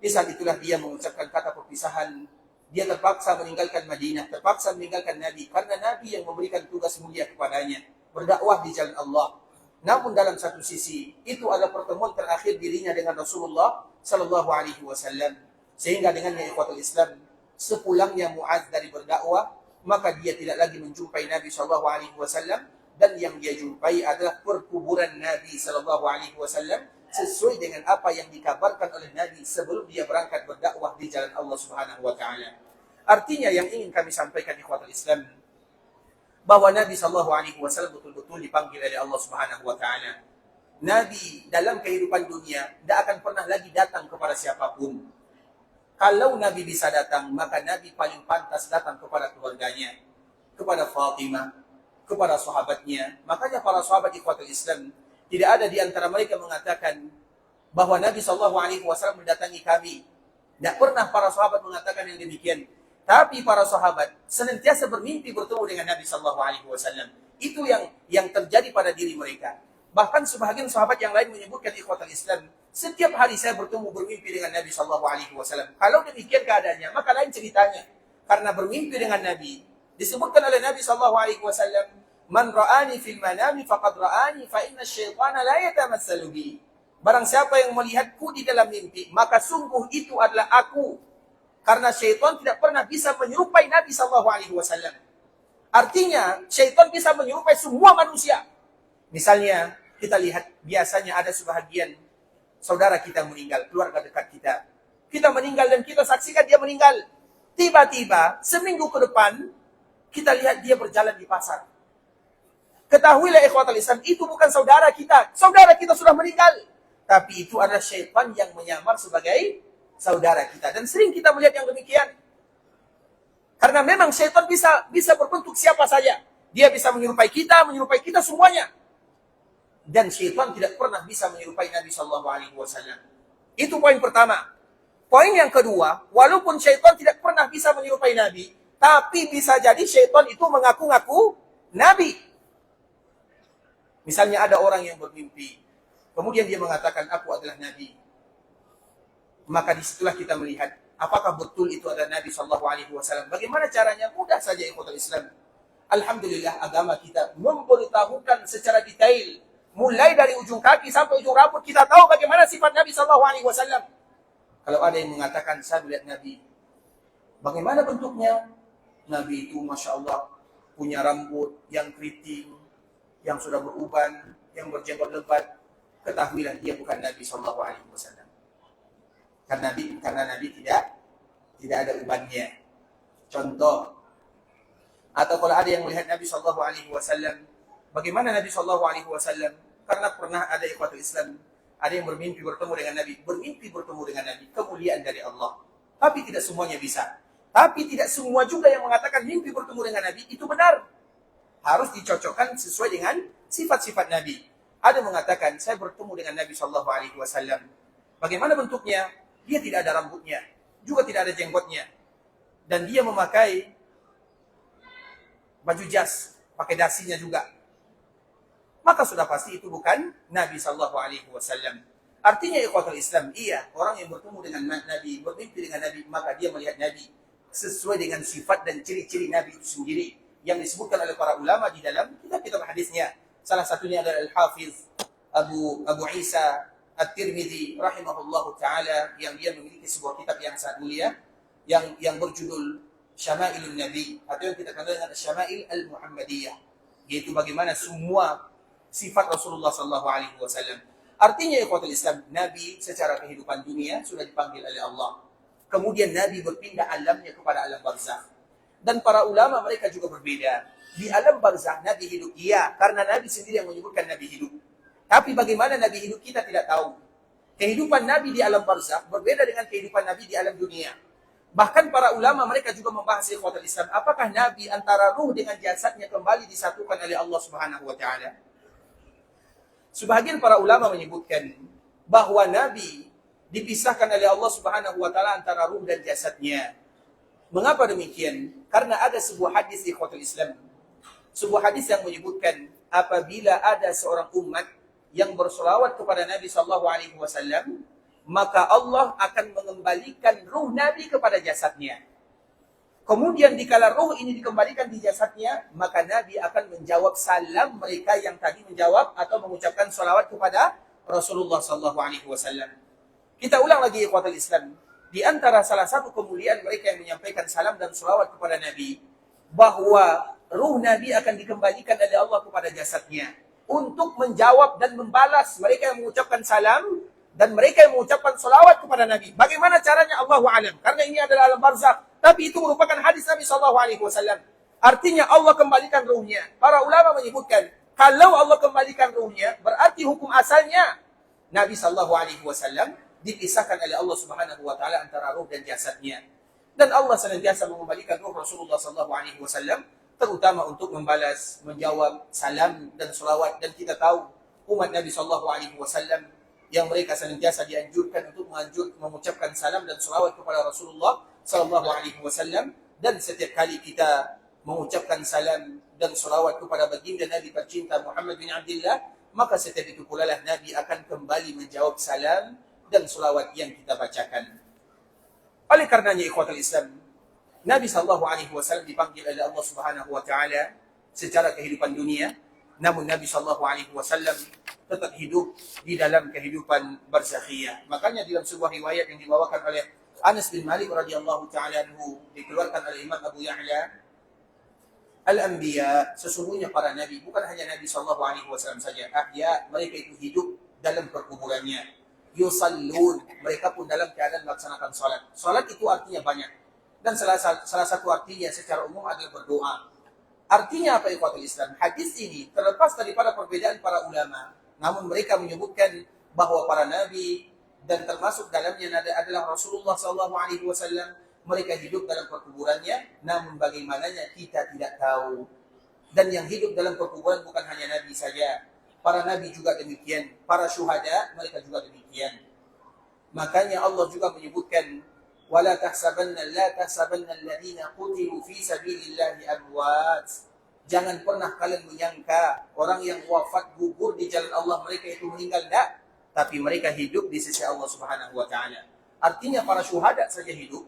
S2: Di saat itulah dia mengucapkan kata perpisahan. Dia terpaksa meninggalkan Madinah, terpaksa meninggalkan Nabi, karena Nabi yang memberikan tugas mulia kepadanya, berdakwah di jalan Allah. Namun dalam satu sisi, itu adalah pertemuan terakhir dirinya dengan Rasulullah Sallallahu Alaihi Wasallam. Sehingga dengannya ikhwatul Islam, sepulangnya Muaz dari berdakwah, maka dia tidak lagi menjumpai Nabi Sallallahu Alaihi Wasallam, dan yang dia jumpai adalah perkuburan Nabi Sallallahu Alaihi Wasallam, sesuai dengan apa yang dikabarkan oleh Nabi sebelum dia berangkat berdakwah di jalan Allah Subhanahu Wa Taala. Artinya yang ingin kami sampaikan ikhwatul Islam, bahwa Nabi SAW betul-betul dipanggil oleh Allah Subhanahu Wa Taala. Nabi dalam kehidupan dunia tidak akan pernah lagi datang kepada siapapun. Kalau Nabi bisa datang, maka Nabi paling pantas datang kepada keluarganya, kepada Fatimah, kepada sahabatnya. Makanya para sahabat ikhwatul Islam, tidak ada di antara mereka mengatakan bahwa Nabi SAW mendatangi kami. Tidak pernah para sahabat mengatakan yang demikian. Tapi para sahabat senantiasa bermimpi bertemu dengan Nabi SAW. Itu yang terjadi pada diri mereka. Bahkan sebahagian sahabat yang lain menyebutkan ikhwatul Islam, setiap hari saya bermimpi dengan Nabi SAW. Kalau demikian keadaannya, maka lain ceritanya. Karena bermimpi dengan Nabi, disebutkan oleh Nabi SAW, Man ra'ani fil manami faqad ra'ani fa inna syaitana la yatamassalu bi. Barang siapa yang melihatku di dalam mimpi, maka sungguh itu adalah aku. Karena syaitan tidak pernah bisa menyerupai Nabi SAW. Artinya, syaitan bisa menyerupai semua manusia. Misalnya, kita lihat biasanya ada sebahagian saudara kita meninggal, keluarga dekat kita. Kita meninggal dan kita saksikan dia meninggal. Tiba-tiba, seminggu ke depan, kita lihat dia berjalan di pasar. Ketahuilah ikhwatul Islam, itu bukan saudara kita. Saudara kita sudah meninggal. Tapi itu adalah syaitan yang menyamar sebagai saudara kita. Dan sering kita melihat yang demikian. Karena memang syaitan bisa berbentuk siapa saja. Dia bisa menyerupai kita semuanya. Dan syaitan tidak pernah bisa menyerupai Nabi SAW. Itu poin pertama. Poin yang kedua, walaupun syaitan tidak pernah bisa menyerupai Nabi, tapi bisa jadi syaitan itu mengaku-ngaku Nabi. Misalnya ada orang yang bermimpi, kemudian dia mengatakan, aku adalah Nabi. Maka disitulah kita melihat apakah betul itu adalah Nabi SAW. Bagaimana caranya? Mudah saja ikhwatul Islam. Alhamdulillah agama kita memberitahukan secara detail, mulai dari ujung kaki sampai ujung rambut, kita tahu bagaimana sifat Nabi SAW. Kalau ada yang mengatakan saya melihat Nabi, bagaimana bentuknya? Nabi itu Masya Allah punya rambut yang keriting, yang sudah beruban, yang berjenggot lebat. Ketahuilah dia bukan Nabi SAW. Karena Nabi tidak ada ubannya. Contoh, atau kalau ada yang melihat Nabi SAW, bagaimana Nabi SAW? Karena pernah ada ikhwatul Islam, ada yang bermimpi bertemu dengan Nabi, kemuliaan dari Allah. Tapi tidak semuanya bisa. Tapi tidak semua juga yang mengatakan mimpi bertemu dengan Nabi itu benar. Harus dicocokkan sesuai dengan sifat-sifat Nabi. Ada mengatakan saya bertemu dengan Nabi SAW. Bagaimana bentuknya? Dia tidak ada rambutnya, juga tidak ada jenggotnya. Dan dia memakai baju jas, pakai dasinya juga. Maka sudah pasti itu bukan Nabi SAW. Artinya ikhwatul Islam, iya, orang yang bertemu dengan Nabi, bermimpi dengan Nabi, maka dia melihat Nabi sesuai dengan sifat dan ciri-ciri Nabi itu sendiri yang disebutkan oleh para ulama di dalam kitab-kitab hadisnya. Salah satunya adalah Al-Hafiz Abu Isa At-Tirmidzi rahimahullahu ta'ala, yang dia memiliki sebuah kitab yang sangat mulia yang berjudul Syama'ilun Nabi, atau yang kita kenal dengan Syama'il Al-Muhammadiyah, yaitu bagaimana semua sifat Rasulullah SAW. Artinya ikhwatul Islam, Nabi secara kehidupan dunia sudah dipanggil oleh Allah. Kemudian Nabi berpindah alamnya kepada alam barzakh. Dan para ulama mereka juga berbeda. Di alam barzakh Nabi hidup, iya, karena Nabi sendiri yang menyebutkan Nabi hidup. Tapi bagaimana Nabi hidup kita tidak tahu. Kehidupan Nabi di alam barzakh berbeda dengan kehidupan Nabi di alam dunia. Bahkan para ulama mereka juga membahas ikhwatul Islam, apakah Nabi antara ruh dengan jasadnya kembali disatukan oleh Allah Subhanahu wa taala? Sebahagian para ulama menyebutkan bahwa Nabi dipisahkan oleh Allah Subhanahu wa taala antara ruh dan jasadnya. Mengapa demikian? Karena ada sebuah hadis ikhwatul Islam. Sebuah hadis yang menyebutkan apabila ada seorang umat yang bersolawat kepada Nabi SAW, maka Allah akan mengembalikan ruh Nabi kepada jasadnya. Kemudian dikala ruh ini dikembalikan di jasadnya, maka Nabi akan menjawab salam mereka yang tadi menjawab atau mengucapkan solawat kepada Rasulullah SAW. Kita ulang lagi ikhwatul Islam. Di antara salah satu kemuliaan mereka yang menyampaikan salam dan solawat kepada Nabi, bahwa ruh Nabi akan dikembalikan oleh Allah kepada jasadnya untuk menjawab dan membalas mereka yang mengucapkan salam dan mereka yang mengucapkan salawat kepada Nabi. Bagaimana caranya Allahu a'lam? Karena ini adalah alam barzakh, tapi itu merupakan hadis Nabi SAW. Artinya Allah kembalikan ruhnya. Para ulama menyebutkan kalau Allah kembalikan ruhnya, berarti hukum asalnya Nabi SAW dipisahkan oleh Allah Subhanahu wa taala antara ruh dan jasadnya. Dan Allah senantiasa mengembalikan ruh Rasulullah SAW terutama untuk membalas, menjawab salam dan salawat. Dan kita tahu umat Nabi SAW yang mereka senantiasa dianjurkan untuk mengucapkan salam dan salawat kepada Rasulullah SAW. Dan setiap kali kita mengucapkan salam dan salawat kepada baginda Nabi tercinta Muhammad bin Abdullah, maka setiap itu pula lah Nabi akan kembali menjawab salam dan salawat yang kita bacakan. Oleh karenanya ikhwatul Islam, Nabi SAW dipanggil oleh Allah Subhanahu wa taala secara kehidupan dunia, namun Nabi SAW tetap hidup di dalam kehidupan barzakhiyah. Makanya dalam sebuah riwayat yang dibawakan oleh Anas bin Malik radhiyallahu taala anhu, dikeluarkan oleh Imam Abu Ya'la, al-anbiya, sesungguhnya para nabi, bukan hanya Nabi SAW saja, ahya, mereka itu hidup dalam perkuburannya. Yusallun, mereka pun dalam keadaan melaksanakan salat. Salat itu artinya banyak. Dan salah satu artinya secara umum adalah berdoa. Artinya apa ikhwatul Islam? Hadis ini terlepas daripada perbedaan para ulama, namun mereka menyebutkan bahwa para nabi dan termasuk dalamnya adalah Rasulullah SAW, mereka hidup dalam perkuburannya, namun bagaimananya kita tidak tahu. Dan yang hidup dalam perkuburan bukan hanya nabi saja, para nabi juga demikian, para syuhada mereka juga demikian. Makanya Allah juga menyebutkan وَلَا تَحْسَبَنَّ الَّذِينَ قُتِلُوا فِي سَبِيلِ اللَّهِ أَمْوَاتٍ. Jangan pernah kalian menyangka orang yang wafat gugur di jalan Allah mereka itu meninggal, tidak, tapi mereka hidup di sisi Allah Subhanahu wa taala. Artinya para syuhada saja hidup,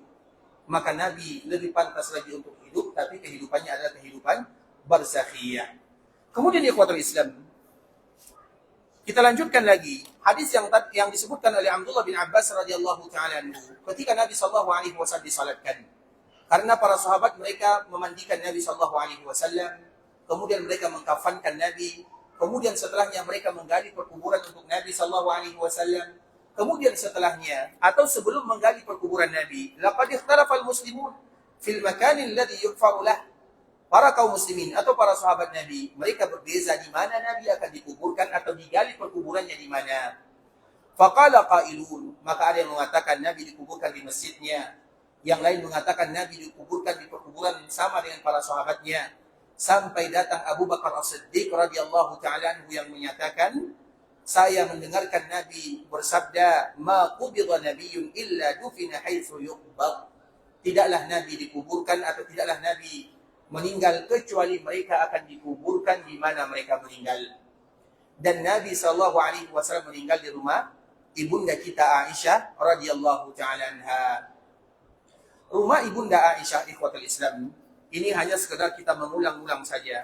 S2: maka Nabi lebih pantas lagi untuk hidup, tapi kehidupannya adalah kehidupan barzakhiyah. Kemudian ikhwatul Islam, kita lanjutkan lagi hadis yang disebutkan oleh Abdullah bin Abbas radhiyallahu taala anhu ketika Nabi sallallahu alaihi wasallam disalatkan. Karena para sahabat mereka memandikan Nabi sallallahu alaihi wasallam, kemudian mereka mengkafankan Nabi, kemudian setelahnya mereka menggali perkuburan untuk Nabi sallallahu alaihi wasallam. Kemudian setelahnya atau sebelum menggali perkuburan Nabi, laqad ikhtalafa al-muslimun fil makan alladhi yughfaru lah. Para kaum muslimin atau para sahabat Nabi, mereka berbeza di mana Nabi akan dikuburkan atau digali perkuburannya di mana. Faqala qailun, maka ada yang mengatakan Nabi dikuburkan di masjidnya, yang lain mengatakan Nabi dikuburkan di perkuburan yang sama dengan para sahabatnya. Sampai datang Abu Bakar As-Siddiq radhiyallahu taala anhu yang menyatakan, saya mendengarkan Nabi bersabda, ma qubida nabiyyun illa dufina haitsu yuqbad. Tidaklah Nabi dikuburkan atau tidaklah Nabi meninggal kecuali mereka akan dikuburkan di mana mereka meninggal. Dan Nabi SAW meninggal di rumah ibunda kita Aisyah radhiyallahu taala anha. Rumah ibunda Aisyah ikhwatul Islam, ini hanya sekedar kita mengulang-ulang saja.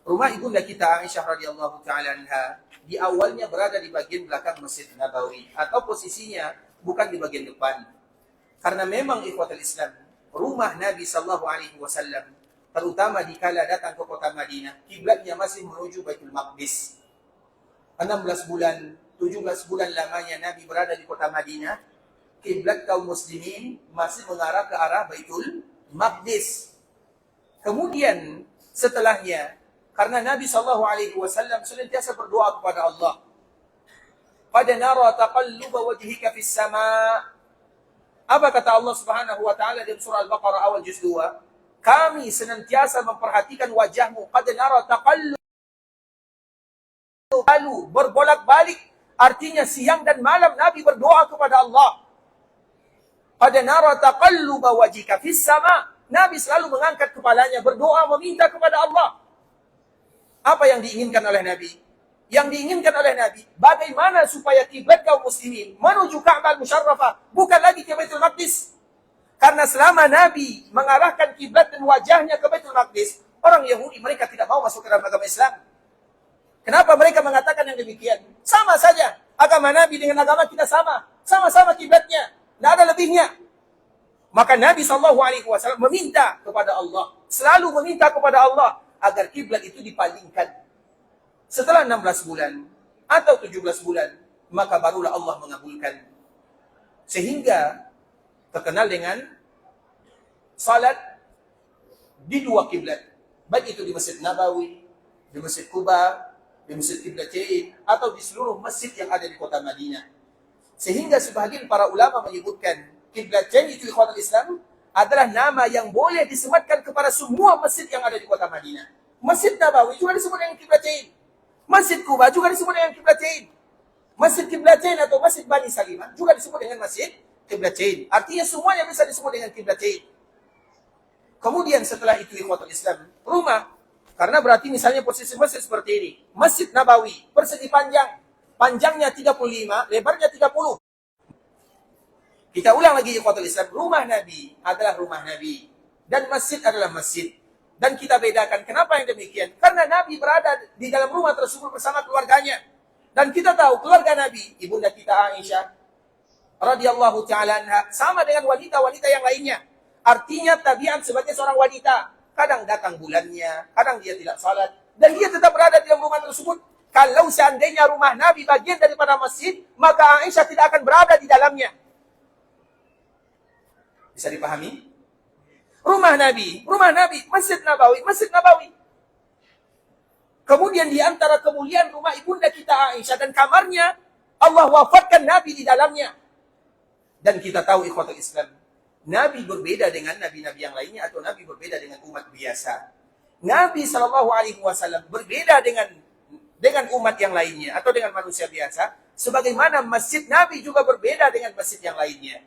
S2: Rumah ibunda kita Aisyah radhiyallahu taala anha di awalnya berada di bagian belakang Masjid Nabawi atau posisinya bukan di bagian depan. Karena memang ikhwatul Islam, rumah Nabi SAW terutama dikala datang ke kota Madinah, kiblatnya masih menuju Baitul Maqdis. 16 bulan, 17 bulan lamanya Nabi berada di kota Madinah, kiblat kaum muslimin masih mengarah ke arah Baitul Maqdis. Kemudian setelahnya, karena Nabi SAW senantiasa berdoa kepada Allah. Qad nara taqalluba wajhika fis sama'. Apa kata Allah Subhanahu wa taala dalam surah Al-Baqarah awal juz 2? Kami senantiasa memperhatikan wajahmu. Qad nara taqalluba, berbolak-balik, artinya siang dan malam Nabi berdoa kepada Allah. Qad nara taqalluba wajhika fis sama'. Nabi selalu mengangkat kepalanya berdoa meminta kepada Allah. Apa yang diinginkan oleh Nabi? Yang diinginkan oleh Nabi, bagaimana supaya kiblat kaum muslimin menuju Ka'bah Musyarrafah, bukan lagi ke Baitul Maqdis. Karena selama Nabi mengarahkan kiblat dan wajahnya ke Baitul Maqdis, orang Yahudi mereka tidak mau masuk ke dalam agama Islam. Kenapa mereka mengatakan yang demikian? Sama saja, agama Nabi dengan agama kita sama. Sama-sama kiblatnya, tidak ada lebihnya. Maka Nabi SAW meminta kepada Allah, selalu meminta kepada Allah agar kiblat itu dipalingkan. Setelah 16 bulan atau 17 bulan, maka barulah Allah mengabulkan. Sehingga terkenal dengan salat di dua kiblat. Baik itu di Masjid Nabawi, di Masjid Quba, di Masjid Qiblatain, atau di seluruh masjid yang ada di kota Madinah. Sehingga sebagian para ulama menyebutkan Qiblatain itu ikhwatul Islam adalah nama yang boleh disematkan kepada semua masjid yang ada di kota Madinah. Masjid Nabawi juga disebut dengan Qiblatain. Masjid Quba juga disebut dengan Qiblatain. Masjid Qiblatain atau Masjid Bani Salimah juga disebut dengan Masjid Qiblatain. Artinya semuanya bisa disebut dengan Qiblatain. Kemudian setelah itu ikhwatul Islam, rumah. Karena berarti misalnya posisi masjid seperti ini. Masjid Nabawi, persegi panjang. Panjangnya 35, lebarnya 30. Kita ulang lagi ikhwatul Islam. Rumah Nabi adalah rumah Nabi. Dan masjid adalah masjid. Dan kita bedakan. Kenapa yang demikian? Karena Nabi berada di dalam rumah tersebut bersama keluarganya. Dan kita tahu keluarga Nabi, ibunda kita Aisyah radhiyallahu ta'ala anha, sama dengan wanita-wanita yang lainnya. Artinya tabiat sebagai seorang wanita. Kadang datang bulannya, kadang dia tidak salat. Dan dia tetap berada di dalam rumah tersebut. Kalau seandainya rumah Nabi bagian daripada masjid, maka Aisyah tidak akan berada di dalamnya. Bisa dipahami? Rumah Nabi, Masjid Nabawi, Masjid Nabawi. Kemudian di antara kemuliaan rumah ibunda kita Aisyah dan kamarnya, Allah wafatkan Nabi di dalamnya. Dan kita tahu ikhwatul Islam, Nabi berbeda dengan nabi-nabi yang lainnya atau Nabi berbeda dengan umat biasa. Nabi SAW berbeda dengan umat yang lainnya atau dengan manusia biasa, sebagaimana masjid Nabi juga berbeda dengan masjid yang lainnya.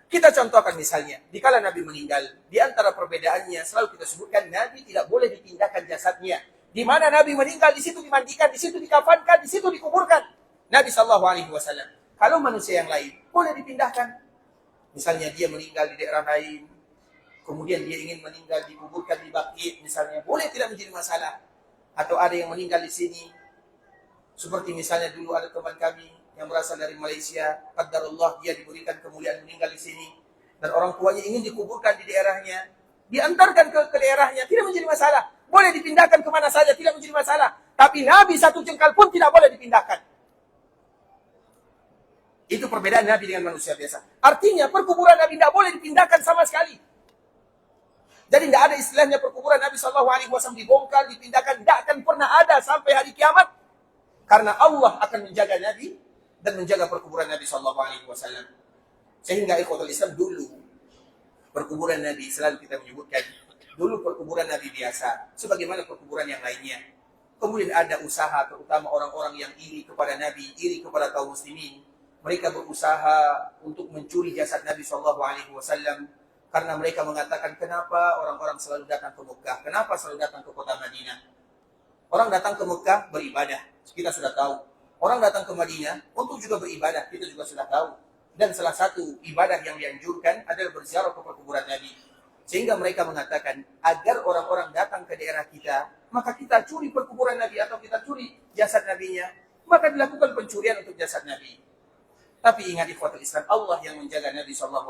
S2: Kita contohkan misalnya, dikala Nabi meninggal, di antara perbedaannya selalu kita sebutkan Nabi tidak boleh dipindahkan jasadnya. Di mana Nabi meninggal, di situ dimandikan, di situ dikafankan, di situ dikuburkan. Nabi SAW. Kalau manusia yang lain, boleh dipindahkan. Misalnya dia meninggal di daerah lain, kemudian dia ingin meninggal dikuburkan di Baqi, misalnya, boleh, tidak menjadi masalah. Atau ada yang meninggal di sini, seperti misalnya dulu ada teman kami yang berasal dari Malaysia, qadarullah dia diberikan kemuliaan meninggal di sini, dan orang tuanya ingin dikuburkan di daerahnya, diantarkan ke daerahnya, tidak menjadi masalah. Boleh dipindahkan kemana saja, tidak menjadi masalah. Tapi Nabi satu jengkal pun tidak boleh dipindahkan. Itu perbedaan Nabi dengan manusia biasa. Artinya perkuburan Nabi tidak boleh dipindahkan sama sekali. Jadi tidak ada istilahnya perkuburan Nabi SAW dibongkar, dipindahkan. Tidak akan pernah ada sampai hari kiamat. Karena Allah akan menjaga Nabi dan menjaga perkuburan Nabi SAW. Sehingga ikhwatul Islam dulu, perkuburan Nabi selalu kita menyebutkan, dulu perkuburan Nabi biasa, sebagaimana perkuburan yang lainnya. Kemudian ada usaha, terutama orang-orang yang iri kepada Nabi, iri kepada kaum muslimin. Mereka berusaha untuk mencuri jasad Nabi SAW. Karena mereka mengatakan, kenapa orang-orang selalu datang ke Mekah? Kenapa selalu datang ke kota Madinah? Orang datang ke Mekah beribadah, kita sudah tahu. Orang datang ke Madinah untuk juga beribadah, kita juga sudah tahu. Dan salah satu ibadah yang dianjurkan adalah berziarah ke perkuburan Nabi. Sehingga mereka mengatakan, agar orang-orang datang ke daerah kita, maka kita curi perkuburan Nabi atau kita curi jasad Nabinya. Maka dilakukan pencurian untuk jasad Nabi. Tapi ingat ikhwatul Islam, Allah yang menjaga Nabi SAW.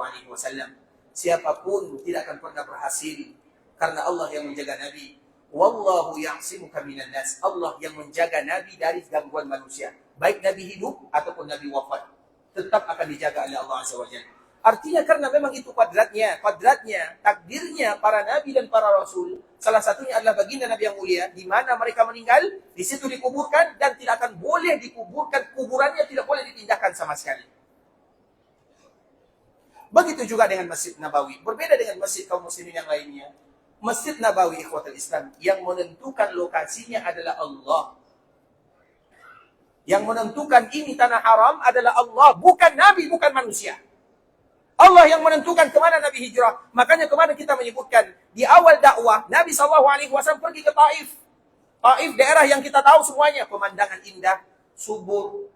S2: Siapapun tidak akan pernah berhasil. Karena Allah yang menjaga Nabi. Wallahu ya'simuka minan nas. Allah yang menjaga Nabi dari gangguan manusia. Baik Nabi hidup ataupun Nabi wafat. Tetap akan dijaga oleh Allah Azza wa Jalla. Artinya karena memang itu kodratnya, takdirnya para nabi dan para rasul. Salah satunya adalah baginda Nabi yang mulia, di mana mereka meninggal, di situ dikuburkan dan tidak akan boleh dikuburkan, kuburannya tidak boleh dipindahkan sama sekali. Begitu juga dengan Masjid Nabawi. Berbeda dengan masjid kaum muslimin yang lainnya. Masjid Nabawi ikhwatul Islam yang menentukan lokasinya adalah Allah. Yang menentukan ini tanah haram adalah Allah, bukan nabi, bukan manusia. Allah yang menentukan kemana Nabi hijrah. Makanya kemarin kita menyebutkan di awal dakwah Nabi SAW pergi ke Taif. Taif daerah yang kita tahu semuanya, pemandangan indah, subur,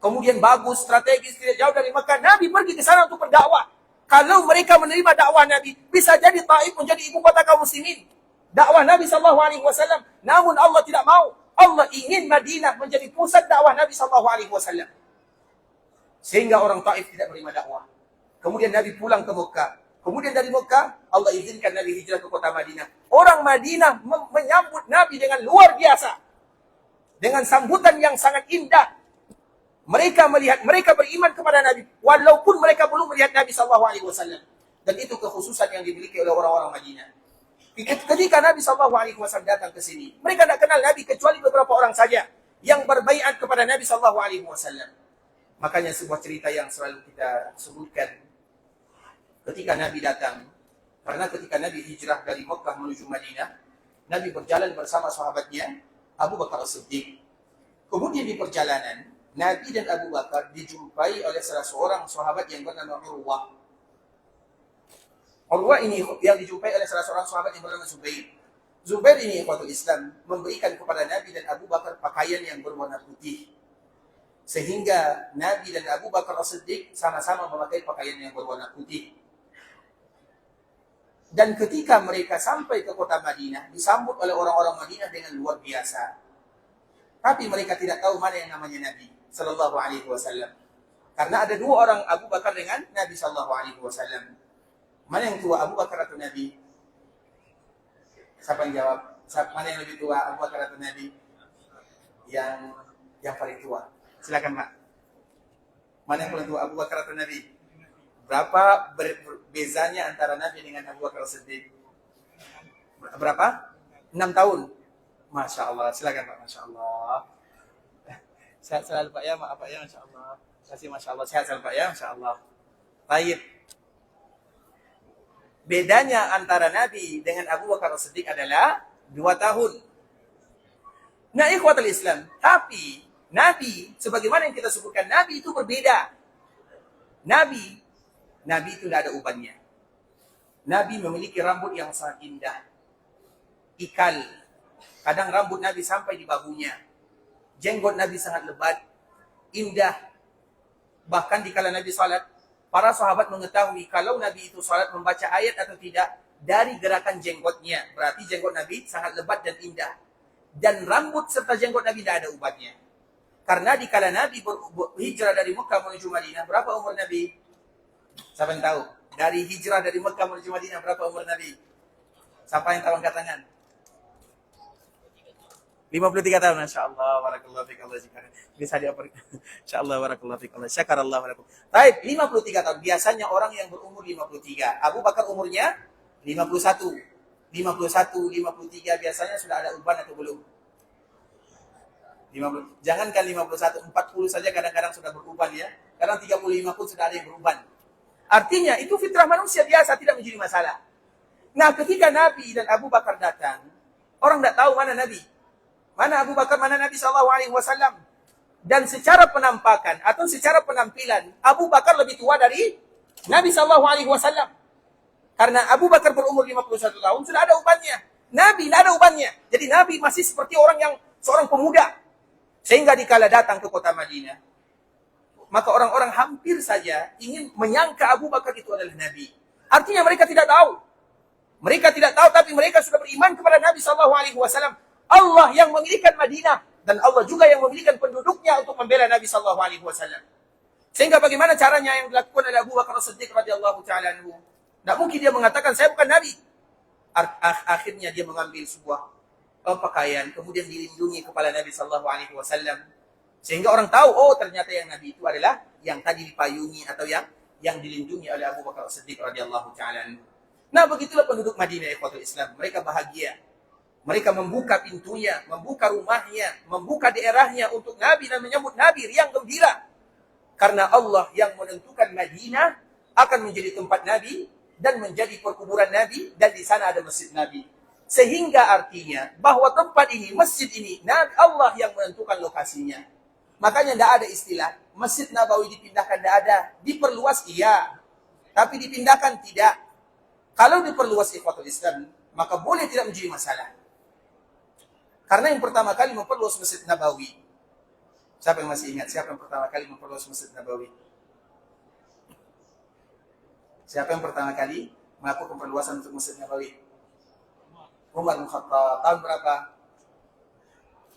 S2: kemudian bagus, strategis, tidak jauh dari Mekah. Nabi pergi ke sana untuk berdakwah. Kalau mereka menerima dakwah Nabi, bisa jadi Taif menjadi ibu kota kaum muslimin. Dakwah Nabi SAW. Namun Allah tidak mau. Allah ingin Madinah menjadi pusat dakwah Nabi SAW. Sehingga orang Taif tidak menerima dakwah. Kemudian Nabi pulang ke Mekah. Kemudian dari Mekah, Allah izinkan Nabi hijrah ke kota Madinah. Orang Madinah menyambut Nabi dengan luar biasa. Dengan sambutan yang sangat indah. Mereka beriman kepada Nabi. Walaupun mereka belum melihat Nabi SAW. Dan itu kekhususan yang dimiliki oleh orang-orang Madinah. Ketika Nabi SAW datang ke sini, mereka tidak kenal Nabi kecuali beberapa orang saja yang berbaiat kepada Nabi SAW. Makanya sebuah cerita yang selalu kita sebutkan. Ketika Nabi datang, karena ketika Nabi hijrah dari Mekah menuju Madinah, Nabi berjalan bersama sahabatnya, Abu Bakar As-Siddiq. Kemudian di perjalanan, Nabi dan Abu Bakar dijumpai oleh salah seorang sahabat yang bernama Urwah. Urwah ini yang dijumpai oleh salah seorang sahabat yang bernama Zubair. Zubair ini ikhwatul Islam memberikan kepada Nabi dan Abu Bakar pakaian yang berwarna putih. Sehingga Nabi dan Abu Bakar As-Siddiq sama-sama memakai pakaian yang berwarna putih. Dan ketika mereka sampai ke kota Madinah, disambut oleh orang-orang Madinah dengan luar biasa. Tapi mereka tidak tahu mana yang namanya Nabi Sallallahu Alaihi Wasallam. Karena ada dua orang, Abu Bakar dengan Nabi Sallallahu Alaihi Wasallam. Mana yang tua, Abu Bakar atau Nabi? Siapa yang jawab? Mana yang lebih tua, Abu Bakar atau Nabi? Yang paling tua. Silakan, Mak. Mana yang paling tua, Abu Bakar atau Nabi? Berapa bezanya antara Nabi dengan Abu Bakar As-Siddiq? Berapa? 6 tahun. Masya Allah. Silakan Pak. Masya Allah. Sehat selalu Pak ya. Maaf Pak ya. Masya Allah. Terima kasih. Masya Allah. Sehat selalu Pak ya. Masya Allah. Baik. Bedanya antara Nabi dengan Abu Bakar As-Siddiq adalah 2 tahun. Nah, ikhwatul Islam. Tapi Nabi, sebagaimana yang kita sebutkan, Nabi itu berbeda. Nabi itu tidak ada ubannya. Nabi memiliki rambut yang sangat indah. Ikal. Kadang rambut Nabi sampai di bahunya. Jenggot Nabi sangat lebat. Indah. Bahkan dikala Nabi salat, para sahabat mengetahui kalau Nabi itu salat membaca ayat atau tidak dari gerakan jenggotnya. Berarti jenggot Nabi sangat lebat dan indah. Dan rambut serta jenggot Nabi tidak ada ubatnya. Karena dikala Nabi hijrah dari Mekah menuju Madinah, berapa umur Nabi? Siapa yang tahu? Dari hijrah dari Mekah menuju Madinah, berapa umur Nabi? Siapa yang tahu angkat tangan? 53 tahun, Masya Allah, barakallahu fiik, Allah zikar. Bisa diaper, Insya Allah, barakallahu fiik, Allah syakarallahu lakum. Baik, 53 tahun. Biasanya orang yang berumur 53. Abu Bakar umurnya 51. 51, 53 biasanya sudah ada uban atau belum? 50. Jangankan 51, 40 saja kadang-kadang sudah beruban ya. Kadang 35 pun sudah ada yang beruban. Artinya itu fitrah manusia biasa, tidak menjadi masalah. Nah, ketika Nabi dan Abu Bakar datang, orang tidak tahu mana Nabi. Mana Abu Bakar, mana Nabi SAW. Dan secara penampakan atau secara penampilan, Abu Bakar lebih tua dari Nabi SAW. Karena Abu Bakar berumur 51 tahun, sudah ada ubannya. Nabi tidak ada ubannya. Jadi Nabi masih seperti seorang pemuda. Sehingga dikala datang ke kota Madinah, maka orang-orang hampir saja ingin menyangka Abu Bakar itu adalah Nabi. Artinya mereka tidak tahu. Mereka tidak tahu, tapi mereka sudah beriman kepada Nabi SAW. Allah yang memilihkan Madinah. Dan Allah juga yang memilihkan penduduknya untuk membela Nabi SAW. Sehingga bagaimana caranya yang dilakukan oleh Abu Bakar As-Siddiq radhiyallahu ta'ala anhu? Tidak mungkin dia mengatakan, saya bukan Nabi. Akhirnya dia mengambil sebuah pakaian, kemudian dilindungi kepala Nabi SAW. Sehingga orang tahu, oh ternyata yang Nabi itu adalah yang tadi dipayungi atau yang yang dilindungi oleh Abu Bakar As-Siddiq radhiyallahu taala anhu. Nah, begitulah penduduk Madinah ikhwatul Islam. Mereka bahagia. Mereka membuka pintunya, membuka rumahnya, membuka daerahnya untuk Nabi dan menyambut Nabi riang gembira. Karena Allah yang menentukan Madinah akan menjadi tempat Nabi dan menjadi perkuburan Nabi, dan di sana ada masjid Nabi. Sehingga artinya bahwa tempat ini, masjid ini, Allah yang menentukan lokasinya. Makanya tidak ada istilah Masjid Nabawi dipindahkan, tidak ada. Diperluas iya, tapi dipindahkan tidak. Kalau diperluas ikhwatul Islam, maka boleh tidak menjadi masalah. Karena yang pertama kali memperluas Masjid Nabawi, siapa yang masih ingat siapa yang pertama kali memperluas Masjid Nabawi? Siapa yang pertama kali melakukan perluasan untuk Masjid Nabawi? Umar bin Khattab. Tahun berapa?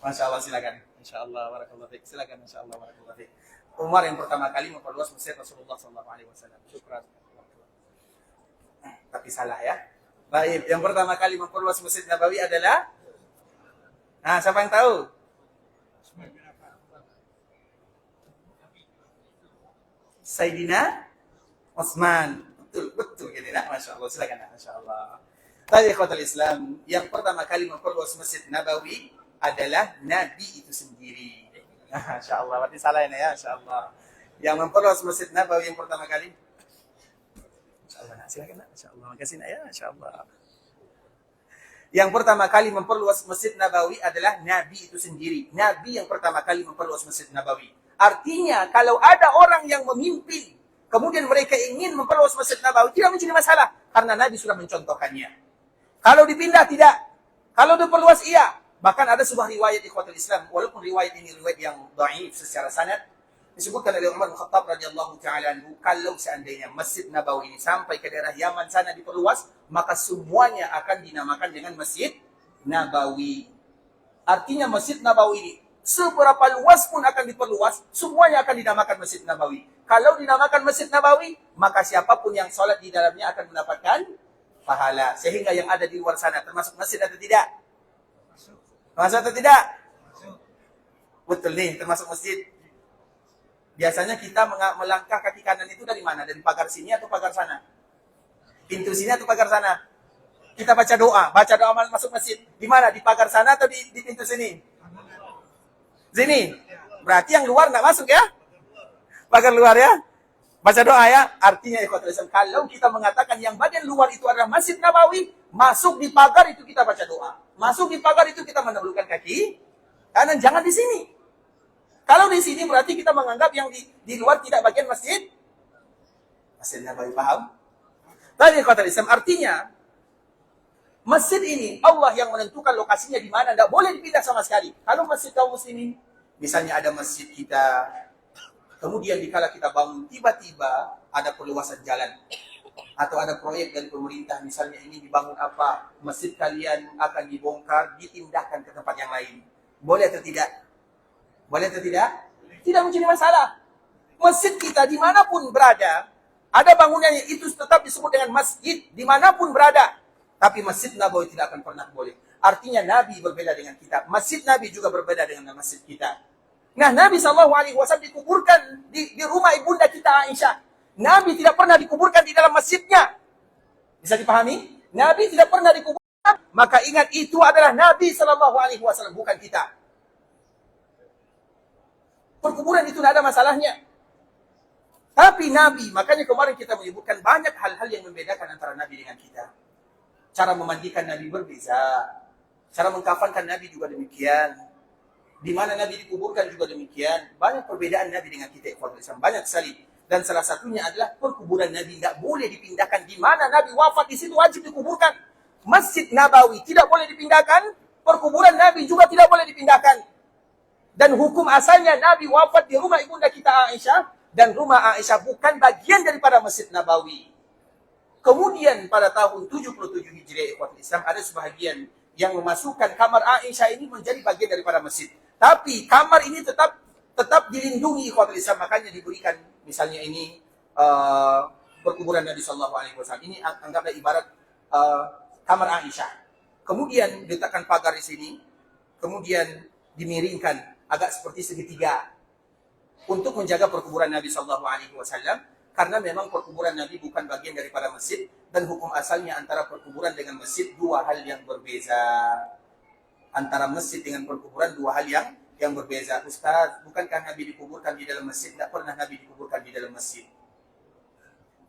S2: Masya Allah, silakan. Insya Allah, barakallahu fiik. Silakan, insya Allah, barakallahu fiik. Umar yang pertama kali memperluas masjid Rasulullah SAW. Syukran. Tapi salah ya. Baik, yang pertama kali memperluas Masjid Nabawi adalah, nah, siapa yang tahu? Sayyidina Utsman. Betul gitu nah, Masya Allah, silakan. Masya Allah. Tadi ikhwatul Islam, yang pertama kali memperluas Masjid Nabawi adalah Nabi itu sendiri. Masya Allah, berarti salah ini ya, Masya Allah. Yang memperluas Masjid Nabawi yang pertama kali, Masya Allah, nah, silakan nak. Masya Allah, makasih nak ya, Masya Allah. Yang pertama kali memperluas Masjid Nabawi adalah Nabi itu sendiri. Nabi yang pertama kali memperluas Masjid Nabawi. Artinya, kalau ada orang yang memimpin, kemudian mereka ingin memperluas Masjid Nabawi, tidak menjadi masalah, karena Nabi sudah mencontohkannya. Kalau dipindah, tidak. Kalau diperluas, iya. Bahkan ada sebuah riwayat ikhwatul Islam, walaupun riwayat ini riwayat yang dhaif secara sanad, disebutkan oleh Umar bin Khattab radhiyallahu taala anhu, kalau seandainya Masjid Nabawi ini sampai ke daerah Yaman sana diperluas, maka semuanya akan dinamakan dengan Masjid Nabawi. Artinya Masjid Nabawi ini seberapa luas pun akan diperluas, semuanya akan dinamakan Masjid Nabawi. Kalau dinamakan Masjid Nabawi, maka siapapun yang sholat di dalamnya akan mendapatkan pahala. Sehingga yang ada di luar sana termasuk masjid atau tidak? Masuk atau tidak? Betul nih, termasuk masjid. Biasanya kita melangkah kaki kanan itu dari mana? Dari pagar sini atau pagar sana? Pintu sini atau pagar sana? Kita baca doa masuk masjid. Di mana? Di pagar sana atau di pintu sini? Sini. Berarti yang luar nggak masuk ya? Pagar luar ya? Baca doa ya? Artinya ikhwatul Islam, kalau kita mengatakan yang bagian luar itu adalah Masjid Nabawi, masuk di pagar itu kita baca doa. Masuk di pagar itu kita mendahulukan kaki kanan, jangan di sini. Kalau di sini berarti kita menganggap yang di luar tidak bagian masjid. Masjid Nabawi, paham? Tadi ikhwatul Islam, artinya masjid ini Allah yang menentukan lokasinya di mana, tidak boleh dipindah sama sekali. Kalau masjid kaum muslimin, misalnya ada masjid kita, kemudian dikala kita bangun, tiba-tiba ada perluasan jalan. Atau ada proyek dari pemerintah, misalnya ini dibangun apa, masjid kalian akan dibongkar, ditindahkan ke tempat yang lain. Boleh atau tidak? Boleh atau tidak? Tidak menjadi masalah. Masjid kita dimanapun berada, ada bangunannya, itu tetap disebut dengan masjid, dimanapun berada. Tapi Masjid Nabawi tidak akan pernah boleh. Artinya Nabi berbeda dengan kita. Masjid Nabi juga berbeda dengan masjid kita. Nah, Nabi SAW dikuburkan di rumah ibunda kita Aisyah. Nabi tidak pernah dikuburkan di dalam masjidnya. Bisa dipahami? Nabi tidak pernah dikuburkan. Maka ingat, itu adalah Nabi SAW, bukan kita. Perkuburan itu tidak ada masalahnya. Tapi Nabi, makanya kemarin kita menyebutkan banyak hal-hal yang membedakan antara Nabi dengan kita. Cara memandikan Nabi berbeza. Cara mengkafankan Nabi juga demikian. Di mana Nabi dikuburkan juga demikian. Banyak perbedaan Nabi dengan kita. Banyak sekali. Dan salah satunya adalah perkuburan Nabi tidak boleh dipindahkan. Di mana Nabi wafat, di situ wajib dikuburkan. Masjid Nabawi tidak boleh dipindahkan. Perkuburan Nabi juga tidak boleh dipindahkan. Dan hukum asalnya Nabi wafat di rumah ibunda kita Aisyah. Dan rumah Aisyah bukan bagian daripada Masjid Nabawi. Kemudian pada tahun 77 Hijriah ikhwatul Islam, ada sebahagian yang memasukkan kamar Aisyah ini menjadi bagian daripada masjid. Tapi kamar ini tetap dilindungi ikhwatul Islam, makanya diberikan misalnya ini perkuburan Nabi SAW. Ini anggaplah ibarat kamar Aisyah. Kemudian diletakkan pagar di sini, kemudian dimiringkan agak seperti segitiga untuk menjaga perkuburan Nabi SAW. Karena memang perkuburan Nabi bukan bagian daripada masjid, dan hukum asalnya antara perkuburan dengan masjid dua hal yang berbeza. Antara masjid dengan perkuburan dua hal yang berbeza. Ustaz, bukankah Nabi dikuburkan di dalam masjid? Tidak pernah Nabi dikuburkan di dalam masjid.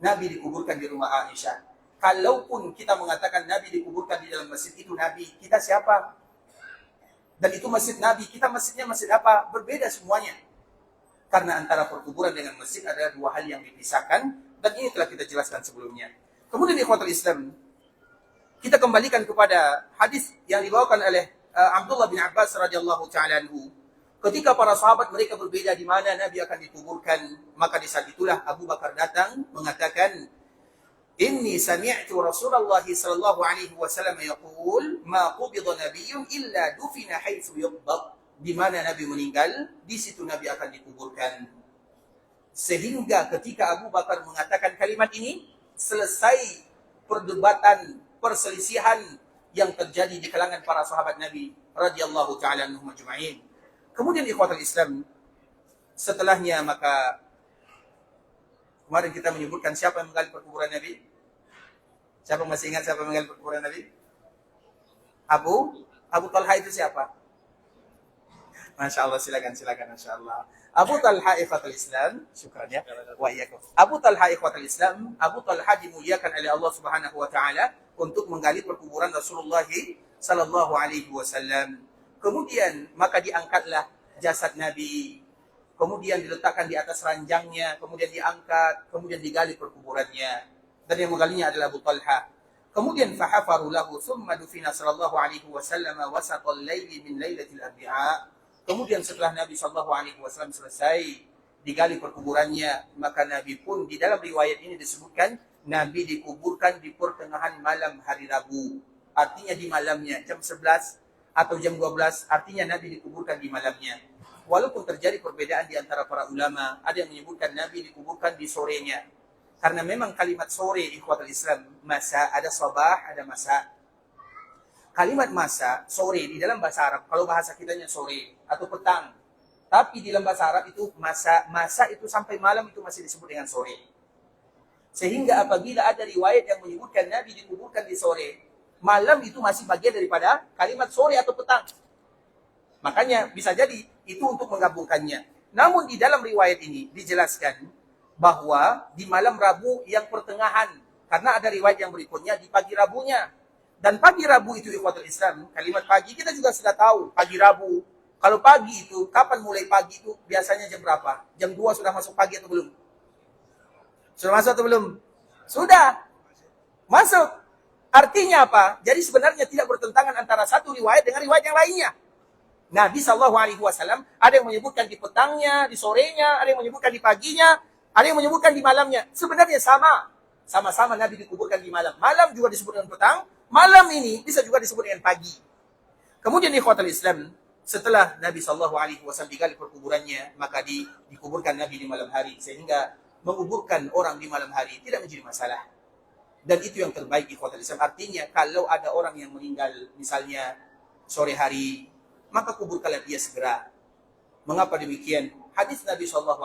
S2: Nabi dikuburkan di rumah Aisyah. Kalaupun kita mengatakan Nabi dikuburkan di dalam masjid, itu Nabi. Kita siapa? Dan itu masjid Nabi. Kita masjidnya masjid apa? Berbeda semuanya. Karena antara perkuburan dengan masjid adalah dua hal yang dipisahkan, dan ini telah kita jelaskan sebelumnya. Kemudian ikhwatul Islam, kita kembalikan kepada hadis yang dibawakan oleh Abdullah bin Abbas radhiyallahu taala anhu. Ketika para sahabat mereka berbeda di mana Nabi akan dikuburkan, maka di saat itulah Abu Bakar datang mengatakan, "Inni sami'tu Rasulullah sallallahu alaihi wasallam yaqul, ma qubida nabiyyun illa dufina haitsu yuqbad." Di mana Nabi meninggal, di situ Nabi akan dikuburkan. Sehingga ketika Abu Bakar mengatakan kalimat ini, selesai perdebatan, perselisihan yang terjadi di kalangan para sahabat Nabi radhiyallahu taala anhum ajma'in. Kemudian ikhwatul Islam, setelahnya maka kemarin kita menyebutkan siapa yang menggali perkuburan Nabi? Siapa masih ingat siapa yang menggali perkuburan Nabi? Abu Talha itu siapa? Masya Allah, silakan, Masya Allah. Abu Talha ikhwatul Islam, syukran ya, wa iyyakum. Abu Talha ikhwatul Islam, Abu Talha dimuliakan oleh Allah Subhanahu wa taala untuk menggali perkuburan Rasulullah sallallahu alaihi wasallam. Kemudian maka diangkatlah jasad Nabi, kemudian diletakkan di atas ranjangnya, kemudian diangkat, kemudian digali perkuburannya. Dan yang menggalinya adalah Abu Talha. Kemudian fahafaru lahu thumma dufina sallallahu alaihi wasallam wasatal laili min lailatil arbi'a. Kemudian setelah Nabi sallallahu alaihi wasallam selesai digali perkuburannya, maka Nabi pun di dalam riwayat ini disebutkan Nabi dikuburkan di pertengahan malam hari Rabu. Artinya di malamnya jam 11 atau jam 12, artinya Nabi dikuburkan di malamnya. Walaupun terjadi perbedaan di antara para ulama, ada yang menyebutkan Nabi dikuburkan di sorenya. Karena memang kalimat sore ikhwatul Islam, masa, ada sabah, ada masa. Kalimat masa, sore di dalam bahasa Arab, kalau bahasa kitanya sore atau petang. Tapi di dalam bahasa Arab itu masa itu sampai malam itu masih disebut dengan sore. Sehingga apabila ada riwayat yang menyebutkan Nabi dikuburkan di sore, malam itu masih bagian daripada kalimat sore atau petang. Makanya bisa jadi itu untuk menggabungkannya. Namun di dalam riwayat ini dijelaskan bahwa di malam Rabu yang pertengahan, karena ada riwayat yang berikutnya di pagi Rabunya. Dan pagi Rabu itu ikhwatul Islam, kalimat pagi kita juga sudah tahu, pagi Rabu. Kalau pagi itu, kapan mulai pagi itu? Biasanya jam berapa? Jam 2 sudah masuk pagi atau belum? Sudah masuk atau belum? Sudah. Masuk. Artinya apa? Jadi sebenarnya tidak bertentangan antara satu riwayat dengan riwayat yang lainnya. Nabi SAW ada yang menyebutkan di petangnya, di sorenya, ada yang menyebutkan di paginya, ada yang menyebutkan di malamnya. Sebenarnya sama. Sama-sama Nabi dikuburkan di malam. Malam juga disebut dengan petang. Malam ini bisa juga disebut dengan pagi. Kemudian ikhwatul Islam, setelah Nabi SAW digali perkuburannya, maka dikuburkan Nabi di malam hari. Sehingga menguburkan orang di malam hari tidak menjadi masalah. Dan itu yang terbaik ikhwatul Islam. Artinya kalau ada orang yang meninggal misalnya sore hari, maka kuburkanlah dia segera. Mengapa demikian? Hadis Nabi SAW,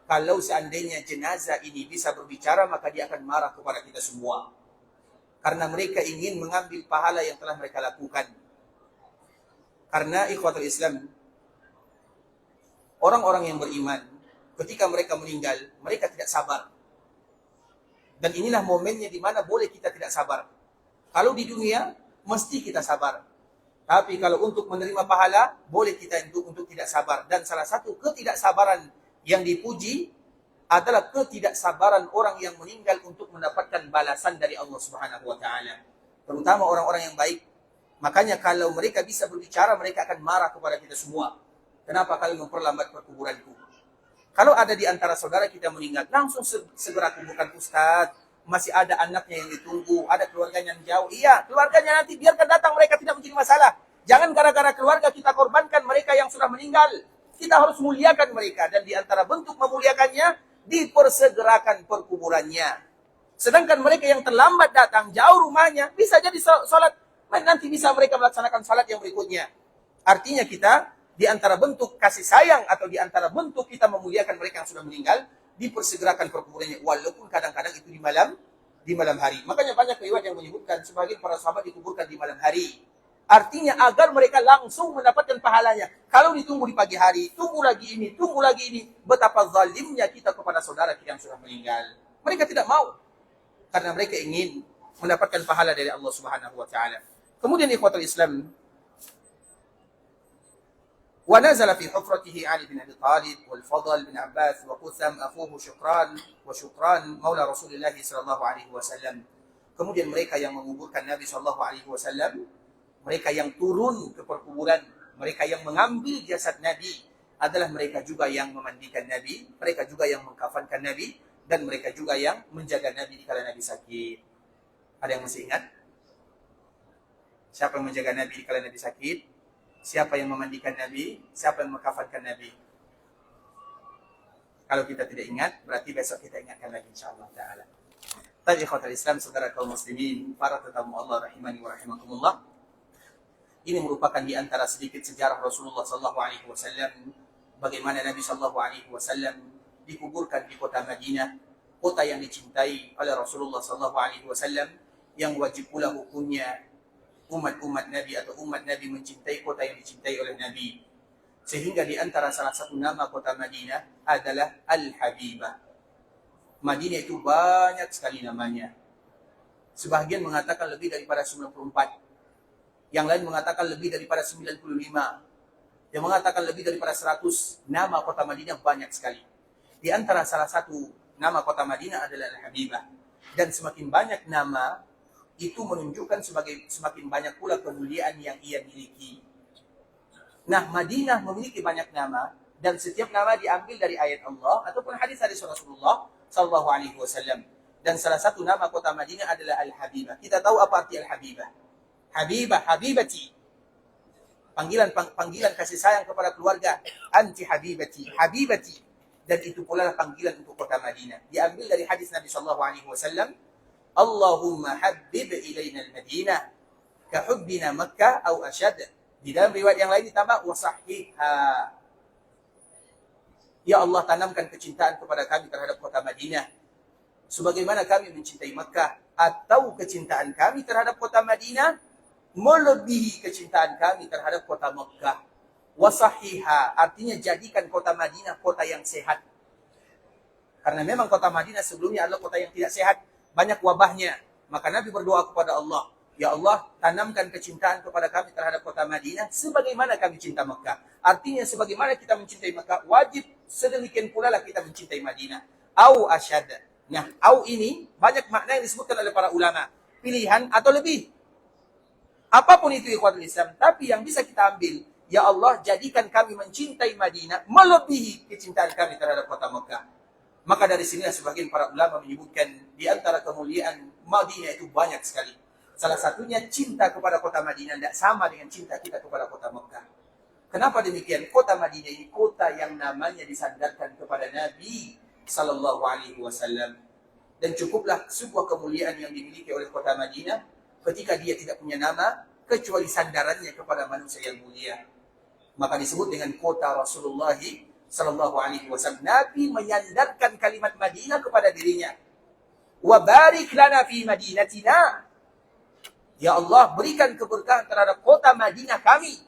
S2: kalau seandainya jenazah ini bisa berbicara, maka dia akan marah kepada kita semua. Karena mereka ingin mengambil pahala yang telah mereka lakukan. Karena ikhwatul Islam, orang-orang yang beriman, ketika mereka meninggal, mereka tidak sabar. Dan inilah momennya di mana boleh kita tidak sabar. Kalau di dunia, mesti kita sabar. Tapi kalau untuk menerima pahala, boleh kita untuk tidak sabar. Dan salah satu ketidaksabaran yang dipuji adalah ketidaksabaran orang yang meninggal untuk mendapatkan balasan dari Allah Subhanahu wa taala. Terutama orang-orang yang baik. Makanya kalau mereka bisa berbicara, mereka akan marah kepada kita semua. Kenapa kalian memperlambat perkuburanku? Kalau ada di antara saudara kita meninggal, langsung segera kuburkan Ustaz. Masih ada anaknya yang ditunggu, ada keluarganya yang jauh. Iya, keluarganya nanti biarkan datang, mereka tidak menjadi masalah. Jangan gara-gara keluarga kita korbankan mereka yang sudah meninggal. Kita harus muliakan mereka. Dan di antara bentuk memuliakannya, dipersegerakan perkuburannya. Sedangkan mereka yang terlambat datang, jauh rumahnya, bisa jadi salat, nanti bisa mereka melaksanakan salat yang berikutnya. Artinya kita, di antara bentuk kasih sayang atau di antara bentuk kita memuliakan mereka yang sudah meninggal dipersegerakan perkuburannya walaupun kadang-kadang itu di malam hari. Makanya banyak riwayat yang menyebutkan sebagian para sahabat dikuburkan di malam hari. Artinya agar mereka langsung mendapatkan pahalanya. Kalau ditunggu di pagi hari, tunggu lagi ini, betapa zalimnya kita kepada saudara kita yang sudah meninggal. Mereka tidak mau karena mereka ingin mendapatkan pahala dari Allah Subhanahu wa taala. Kemudian ikhwatul Islam, wa nazala fi hufratihi Ali bin Abi Thalib wal Fadl bin Abbas wa Qutham akhuhu Syukran maula Rasulullah sallallahu alaihi wasallam. Kemudian mereka yang menguburkan Nabi sallallahu alaihi wasallam, mereka yang turun ke perkuburan, mereka yang mengambil jasad Nabi adalah mereka juga yang memandikan Nabi, mereka juga yang mengkafankan Nabi, dan mereka juga yang menjaga Nabi dikala Nabi sakit. Ada yang masih ingat? Siapa yang menjaga Nabi dikala Nabi sakit? Siapa yang memandikan Nabi? Siapa yang mengkafankan Nabi? Kalau kita tidak ingat, berarti besok kita ingatkan lagi insyaAllah ta'ala. Tadi ikhwatal Islam, saudara kaum muslimin, para tetamu Allah rahimani wa rahimakumullah. Ini merupakan di antara sedikit sejarah Rasulullah SAW, bagaimana Nabi SAW dikuburkan di kota Madinah, kota yang dicintai oleh Rasulullah SAW, yang wajib pula hukumnya umat-umat Nabi atau umat Nabi mencintai kota yang dicintai oleh Nabi. Sehingga di antara salah satu nama kota Madinah adalah Al-Habibah. Madinah itu banyak sekali namanya. Sebahagian mengatakan lebih daripada 94. Yang lain mengatakan lebih daripada 95. Yang mengatakan lebih daripada 100. Nama kota Madinah banyak sekali. Di antara salah satu nama kota Madinah adalah Al-Habibah. Dan semakin banyak nama, itu menunjukkan semakin banyak pula kemuliaan yang ia miliki. Nah, Madinah memiliki banyak nama, dan setiap nama diambil dari ayat Allah ataupun hadis dari Rasulullah sallallahu alaihi wasallam. Dan salah satu nama kota Madinah adalah Al-Habibah. Kita tahu apa arti Al-Habibah? Habibah, habibati. Panggilan kasih sayang kepada keluarga. Anti habibati, habibati. Dan itu pula panggilan untuk kota Madinah. Diambil dari hadis Nabi sallallahu alaihi wasallam, Allahumma habbib ilaina al-Madinah ka hubbina Makkah atau asyad. Di dalam riwayat yang lain ditambah wasahihha. Ya Allah, tanamkan kecintaan kepada kami terhadap kota Madinah sebagaimana kami mencintai Makkah, atau kecintaan kami terhadap kota Madinah melebihi kecintaan kami terhadap kota Makkah. Wasahihha artinya jadikan kota Madinah kota yang sehat. Karena memang kota Madinah sebelumnya adalah kota yang tidak sehat, banyak wabahnya. Maka Nabi berdoa kepada Allah, ya Allah, tanamkan kecintaan kepada kami terhadap kota Madinah sebagaimana kami cinta Makkah. Artinya sebagaimana kita mencintai Makkah, wajib sedemikian pula lah kita mencintai Madinah. Au asyad. Nah, au ini banyak makna yang disebutkan oleh para ulama. Pilihan atau lebih. Apapun itu ikhwatul Islam, tapi yang bisa kita ambil, ya Allah, jadikan kami mencintai Madinah melebihi kecintaan kami terhadap kota Makkah. Maka dari sinilah sebagian para ulama menyebutkan di antara kemuliaan Madinah itu banyak sekali. Salah satunya cinta kepada kota Madinah tidak sama dengan cinta kita kepada kota Makkah. Kenapa demikian? Kota Madinah ini kota yang namanya disandarkan kepada Nabi sallallahu alaihi wasallam. Dan cukuplah sebuah kemuliaan yang dimiliki oleh kota Madinah ketika dia tidak punya nama kecuali sandarannya kepada manusia yang mulia. Maka disebut dengan kota Rasulullah sallallahu alaihi wasallam. Nabi menyandarkan kalimat Madinah kepada dirinya. Wa barik lana fi madinatina. Ya Allah, berikan keberkahan terhadap kota Madinah kami.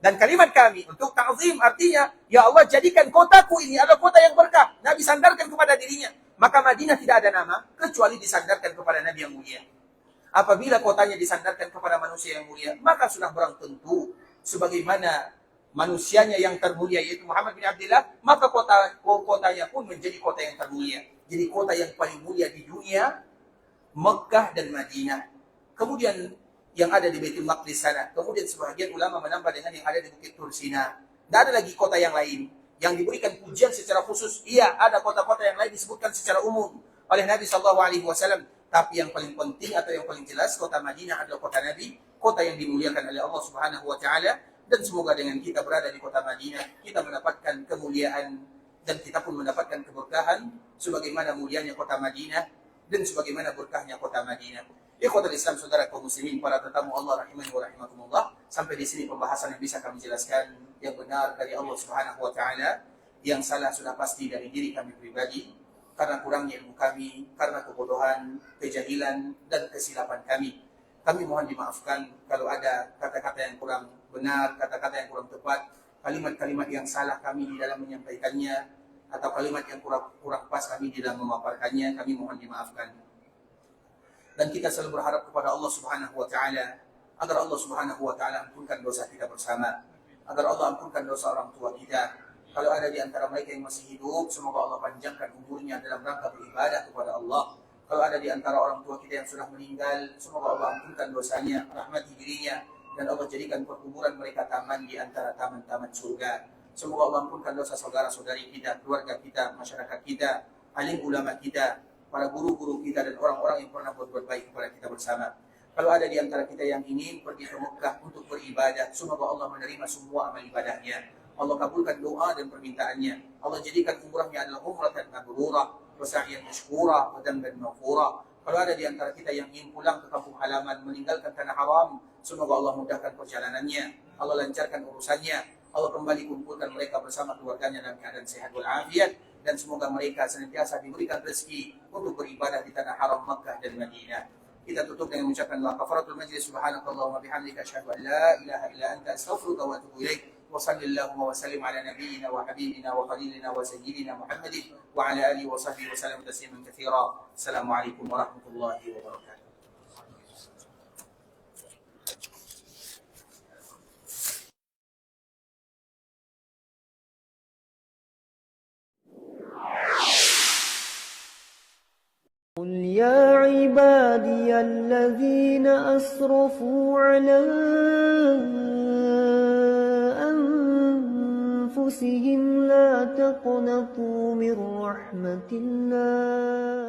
S2: Dan kalimat kami untuk ta'zim artinya, ya Allah, jadikan kotaku ini adalah kota yang berkah. Nabi sandarkan kepada dirinya. Maka Madinah tidak ada nama kecuali disandarkan kepada Nabi yang mulia. Apabila kotanya disandarkan kepada manusia yang mulia, maka sudah barang tentu sebagaimana manusianya yang termulia yaitu Muhammad bin Abdullah, maka kotanya pun menjadi kota yang termulia. Jadi kota yang paling mulia di dunia, Mekah dan Madinah. Kemudian yang ada di Baitul Maqdis sana. Kemudian sebahagian ulama menambah dengan yang ada di Bukit Tursina. Tidak ada lagi kota yang lain yang diberikan pujian secara khusus. Iya, ada kota-kota yang lain disebutkan secara umum oleh Nabi SAW. Tapi yang paling penting atau yang paling jelas, kota Madinah adalah kota Nabi, kota yang dimuliakan oleh Allah Subhanahu Wa Taala. Dan semoga dengan kita berada di kota Madinah, kita mendapatkan kemuliaan dan kita pun mendapatkan keberkahan sebagaimana mulianya kota Madinah dan sebagaimana berkahnya kota Madinah. Ikhwatul Islam, saudara kaum muslimin, para tetamu Allah rahimani wa rahimakumullah. Sampai di sini pembahasan yang bisa kami jelaskan. Yang benar dari Allah Subhanahu wa taala, yang salah sudah pasti dari diri kami pribadi. karena kurangnya ilmu kami, karena kebodohan, kejahilan, dan kesilapan kami. Kami mohon dimaafkan kalau ada kata-kata yang kurang benar, kata-kata yang kurang tepat, kalimat-kalimat yang salah kami di dalam menyampaikannya, atau kalimat yang kurang pas kami di dalam memaparkannya, kami mohon dimaafkan. Dan kita selalu berharap kepada Allah Subhanahu wa taala agar Allah Subhanahu wa taala ampunkan dosa kita bersama, agar Allah ampunkan dosa orang tua kita. Kalau ada di antara mereka yang masih hidup, semoga Allah panjangkan umurnya dalam rangka beribadah kepada Allah. Kalau ada di antara orang tua kita yang sudah meninggal, semoga Allah ampunkan dosanya, rahmati dirinya, dan Allah jadikan perkuburan mereka taman di antara taman-taman surga. Semoga Allah ampunkan dosa saudara-saudari kita, keluarga kita, masyarakat kita, alim ulama kita, para guru-guru kita, dan orang-orang yang pernah berbuat baik kepada kita bersama. Kalau ada di antara kita yang ingin pergi ke Mekah untuk beribadah, semoga Allah menerima semua amal ibadahnya. Allah kabulkan doa dan permintaannya. Allah jadikan umrahnya adalah umratan mabrurah, wa sa'yan mashkura, wa damban maghfura. Kalau ada di antara kita yang ingin pulang ke kampung halaman, meninggalkan tanah haram, semoga Allah mudahkan perjalanannya, Allah lancarkan urusannya, Allah kembali kumpulkan mereka bersama keluarganya dalam keadaan sehat walafiat, dan semoga mereka senantiasa diberikan rezeki untuk beribadah di tanah haram Makkah dan Madinah. Kita tutup dengan mengucapkan la kafaratul majlis, subhanakallahumma bihamdika asyhadu an la ilaha illa anta astaghfiruka wa atubu ilaik. Wa sallallahu wa sallim ala nabiyyina wa habibina wa khalilina wa sayyidina Muhammadin wa ala alihi wa sahbihi wa sallam tasliman katsira. Assalamualaikum warahmatullahi wabarakatuh.
S1: قل يا عبادي الذين أسرفوا على أنفسهم لا تقنطوا من رحمة الله